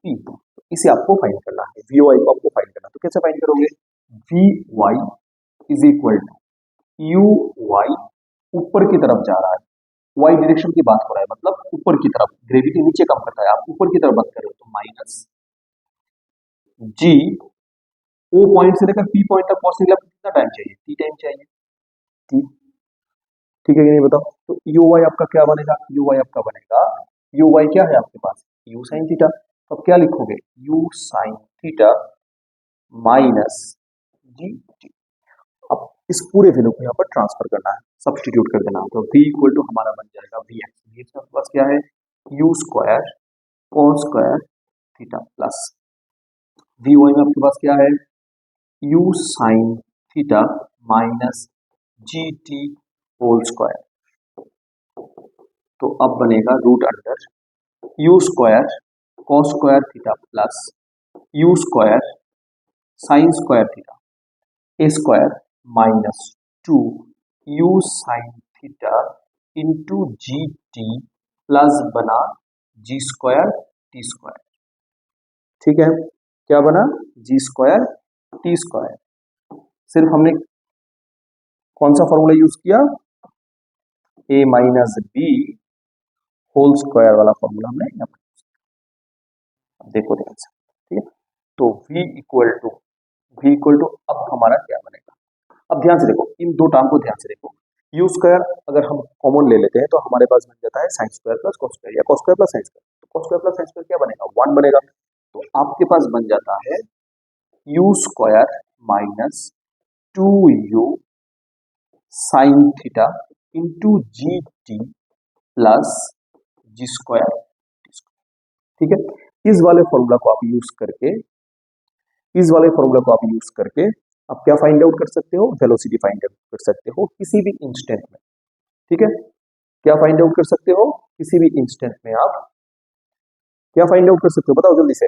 C: P। तो इसे आपको फाइंड करना है, vy को आपको फाइंड करना है। तो कैसे फाइंड करोगे, vy is equal to uy ऊपर की तरफ जा रहा है, y डायरेक्शन की बात हो रहा है मतलब ऊपर की तरफ, ग्रेविटी नीचे काम करता है, आप ऊपर की तरफ बात कर रहे हो तो माइनस g o पॉइंट से लेकर p पॉइंट तक पहुंचने के लिए आपको कितना टाइम चाहिए, t टाइम चाहिए, t, ठीक है कि नहीं बताओ। तो uy आपका क्या बनेगा, uy आपका बनेगा, uy क्या है आपके पास, u sin थीटा। तो अब क्या लिखोगे, u sin theta minus G T. अब इस पूरे वैल्यू को यहाँ पर ट्रांसफर करना है, सब्स्टिट्यूट कर देना है। तो v इक्वल टू हमारा बन जाएगा vx आपके पास क्या है, u square cos square theta plus vy में आपके पास क्या है, u sin theta minus G T whole square. तो अब बनेगा root under u square cos square theta plus u square sin square theta A square minus 2 u sin theta into G T plus बना जी स्क्वायर टी स्क्वायर, ठीक है। क्या बना, जी स्क्वायर टी स्क्वायर। सिर्फ हमने कौन सा फॉर्मूला यूज किया, ए माइनस बी होल स्क्वायर वाला फॉर्मूला हमने यहाँ पर, देखो ध्यान से, ठीक है। तो v इक्वल टू अब हमारा क्या बनेगा, अब ध्यान से देखो इन दो टर्म को ध्यान से देखो, u स्क्वायर अगर हम कॉमन ले लेते हैं तो हमारे पास बन जाता है sine square plus cos square या cos square plus sine square. तो cos square plus sine square क्या बनेगा, 1 बनेगा। तो आपके पास बन जाता है u square minus 2u sine theta into G T plus G square, ठीक है। इस वाले फॉर्मूला को आप यूज करके आप क्या फाइंड आउट कर सकते हो, वेलोसिटी फाइंड आउट कर सकते हो किसी भी इंस्टेंट में, ठीक है। क्या फाइंड आउट कर सकते हो, किसी भी इंस्टेंट में आप क्या फाइंड आउट कर सकते हो, बताओ जल्दी से,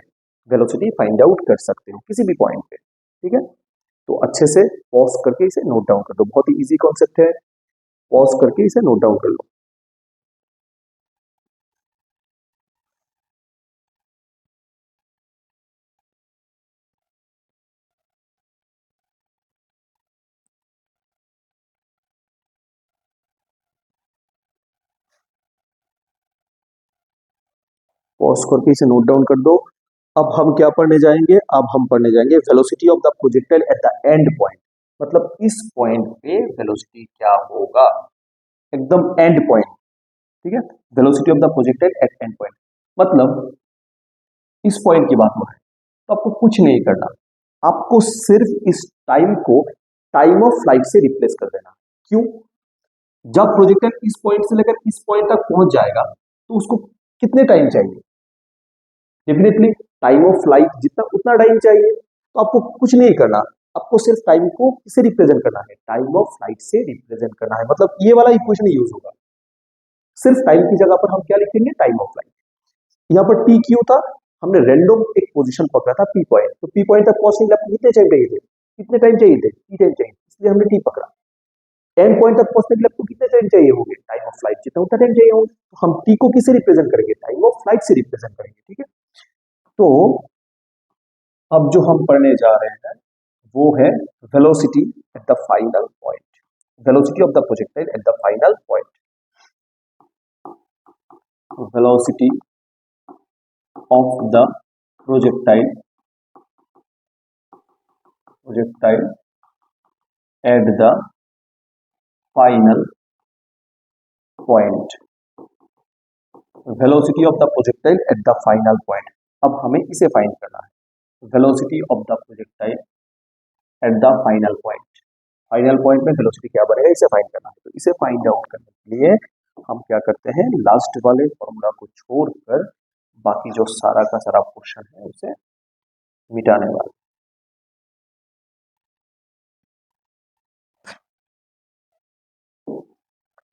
C: वेलोसिटी फाइंड आउट कर सकते हो किसी भी पॉइंट पे, ठीक है। तो अच्छे से पॉज करके इसे नोट डाउन कर दो, बहुत ही इजी कॉन्सेप्ट है, पॉज करके इसे नोट डाउन कर लो। पॉज करके इसे नोट डाउन कर दो। अब हम क्या पढ़ने जाएंगे, अब हम पढ़ने जाएंगे velocity of the projectile at the end point, मतलब इस पॉइंट पे वेलोसिटी क्या होगा, एकदम एंड पॉइंट, ठीक है। Velocity of the projectile eight and point मतलब इस पॉइंट की बात हो रहा है, तो आपको कुछ नहीं करना, आपको सिर्फ इस टाइम को टाइम ऑफ फ्लाइट से रिप्लेस कर देना। क्यों, जब प्रोजेक्टाइल इस पॉइंट से लेकर इस पॉइंट तक पहुंच जाएगा तो उसको कितने टाइम चाहिए, डेफिनेटली टाइम ऑफ फ्लाइट जितना उतना टाइम चाहिए। तो आपको कुछ नहीं करना, आपको सिर्फ टाइम को किसे रिप्रेजेंट करना है, टाइम ऑफ फ्लाइट से रिप्रेजेंट करना है, मतलब ये वाला इक्वेशन यूज होगा। सिर्फ टाइम की जगह पर हम क्या लिखेंगे, टाइम ऑफ फ्लाइट। यहाँ पर टी क्यू था, हमने रैंडम एक पोजीशन पकड़ा था पी पॉइंट, तो पी पॉइंट तक पहुंचने के लिए आपको कितने टाइम चाहिए थे, कितने टाइम चाहिए थे, टी टाइम चाहिए, इसलिए हमने टी पकड़ा। एंड पॉइंट तक पहुंचने के लिए आपको कितने टाइम चाहिए होंगे, टाइम ऑफ फ्लाइट जितना उतना टाइम चाहिए होगा। तो हम टी को किससे रिप्रेजेंट करेंगे, टाइम ऑफ फ्लाइट से रिप्रेजेंट करेंगे, ठीक है। तो अब जो हम पढ़ने जा रहे हैं वो है velocity at the final point, velocity of the projectile at the final point, velocity of the projectile at the final point, velocity of the projectile at the final point. अब हमें इसे फाइंड करना है, velocity of the projectile at the final point. Final point में वेलोसिटी क्या बनेगा, इसे फाइंड करना है। तो इसे फाइंड आउट करने के लिए हम क्या करते हैं, लास्ट वाले फॉर्मूला को छोड़कर बाकी जो सारा का सारा पोर्शन है उसे मिटाने वाले।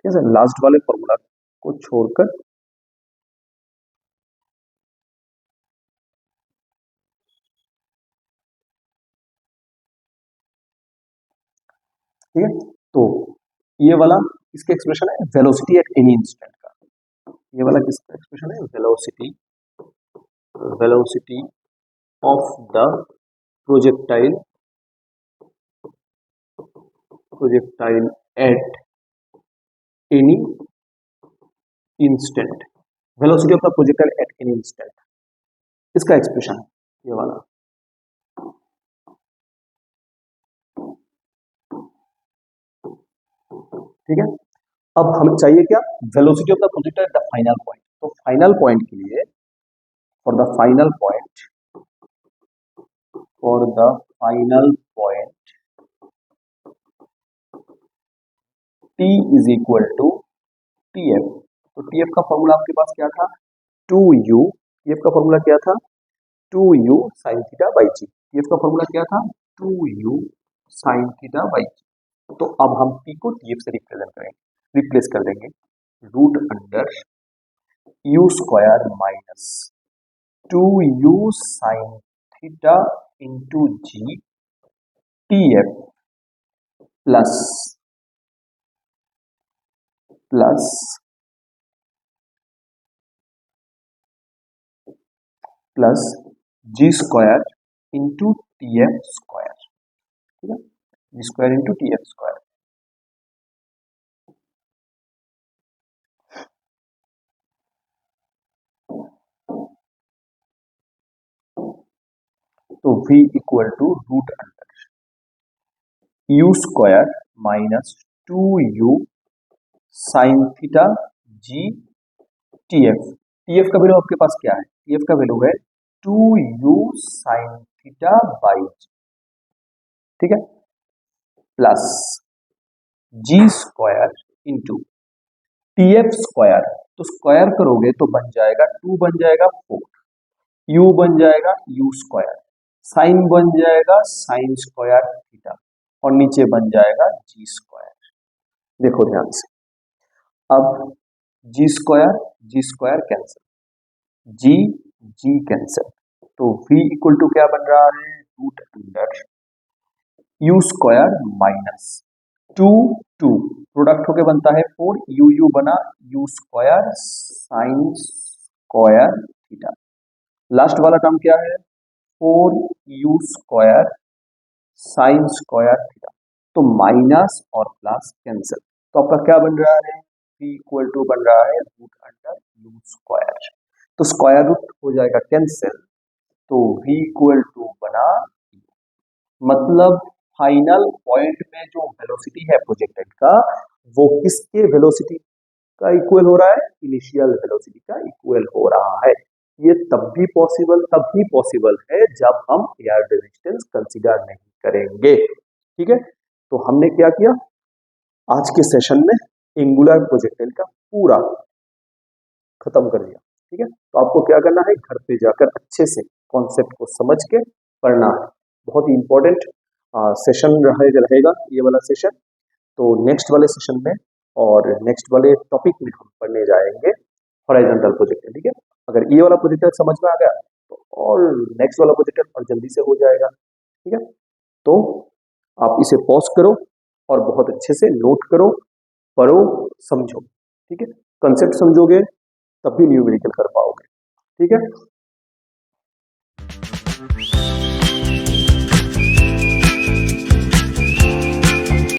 C: ठीक है, लास्ट वाले फॉर्मूला को छोड़कर ठीक है। तो ये वाला इसका एक्सप्रेशन है वेलोसिटी एट एनी इंस्टेंट का, ये वाला किसका एक्सप्रेशन है, velocity, velocity of the projectile, projectile at any instant, velocity of the projectile at any instant, इसका एक्सप्रेशन है ये वाला। ठीक है, अब हमें चाहिए क्या, velocity of the projectile at the final point. तो फाइनल पॉइंट के लिए, for the final point, for the final point t is equal to t f. तो टी एफ का फॉर्मूला आपके पास क्या था, 2u, टी एफ का फॉर्मूला क्या था, 2u sine theta by g. T F का फॉर्मूला क्या था, 2u sine theta by G. तो अब हम t को टी एफ से रिप्रेजेंट करेंगे, रिप्लेस कर देंगे, root under u square minus 2u sine theta into G T F plus plus G square into T F square. ठीक है, G square into T F square. तो v equal to root under you square minus 2u sine theta G T F. T F का वैल्यू आपके पास क्या है, टी एफ का वैल्यू है 2u sine theta by G. ठीक है, plus G square into T F square, तो स्क्वायर करोगे तो बन जाएगा 2 बन जाएगा 4, u बन जाएगा u स्क्वायर, साइन बन जाएगा साइन स्क्वायर थीटा और नीचे बन जाएगा जी स्क्वायर। देखो ध्यान से, अब g square cancel, g g cancel, तो v इक्वल टू क्या बन रहा है, root under you square minus 2 product होके बनता है 4, यू बना u square sine square theta. Last वाला टर्म क्या है, 4u square sine square theta, तो माइनस और प्लस कैंसिल, तो आपका क्या बन रहा है, v इक्वल टू बन रहा है रूट अंडर यू स्क्वायर, तो स्क्वायर रूट हो जाएगा कैंसिल, तो v इक्वल टू बना, मतलब फाइनल पॉइंट में जो वेलोसिटी है प्रोजेक्टाइल का वो किसके वेलोसिटी का इक्वल हो रहा है, इनिशियल वेलोसिटी का इक्वल हो रहा है। ये तब भी पॉसिबल है जब हम एयर रेजिस्टेंस कंसीडर नहीं करेंगे। ठीक है, तो हमने क्या किया, आज के सेशन में एंगुलर प्रोजेक्टाइल का पूरा खत्म कर दिया। ठीक है, तो आपको क्या करना है, घर पे जाकर अच्छे से कॉन्सेप्ट को समझ के पढ़ना है। बहुत ही इंपॉर्टेंट सेशन रहेगा ये वाला सेशन। तो नेक्स्ट वाले सेशन में और नेक्स्ट वाले टॉपिक में हम पढ़ने जाएंगे हॉरिजॉन्टल प्रोजेक्टाइल। ठीक है, अगर ये वाला प्रोजेक्टाइल समझ में आ गया तो और नेक्स्ट वाला प्रोजेक्टाइल और जल्दी से हो जाएगा। ठीक है, तो आप इसे पॉज करो और बहुत अच्छे से नोट करो, पढ़ो, समझो। ठीक है, कंसेप्ट समझोगे तब भी न्यूमेरिकल कर पाओगे। ठीक है।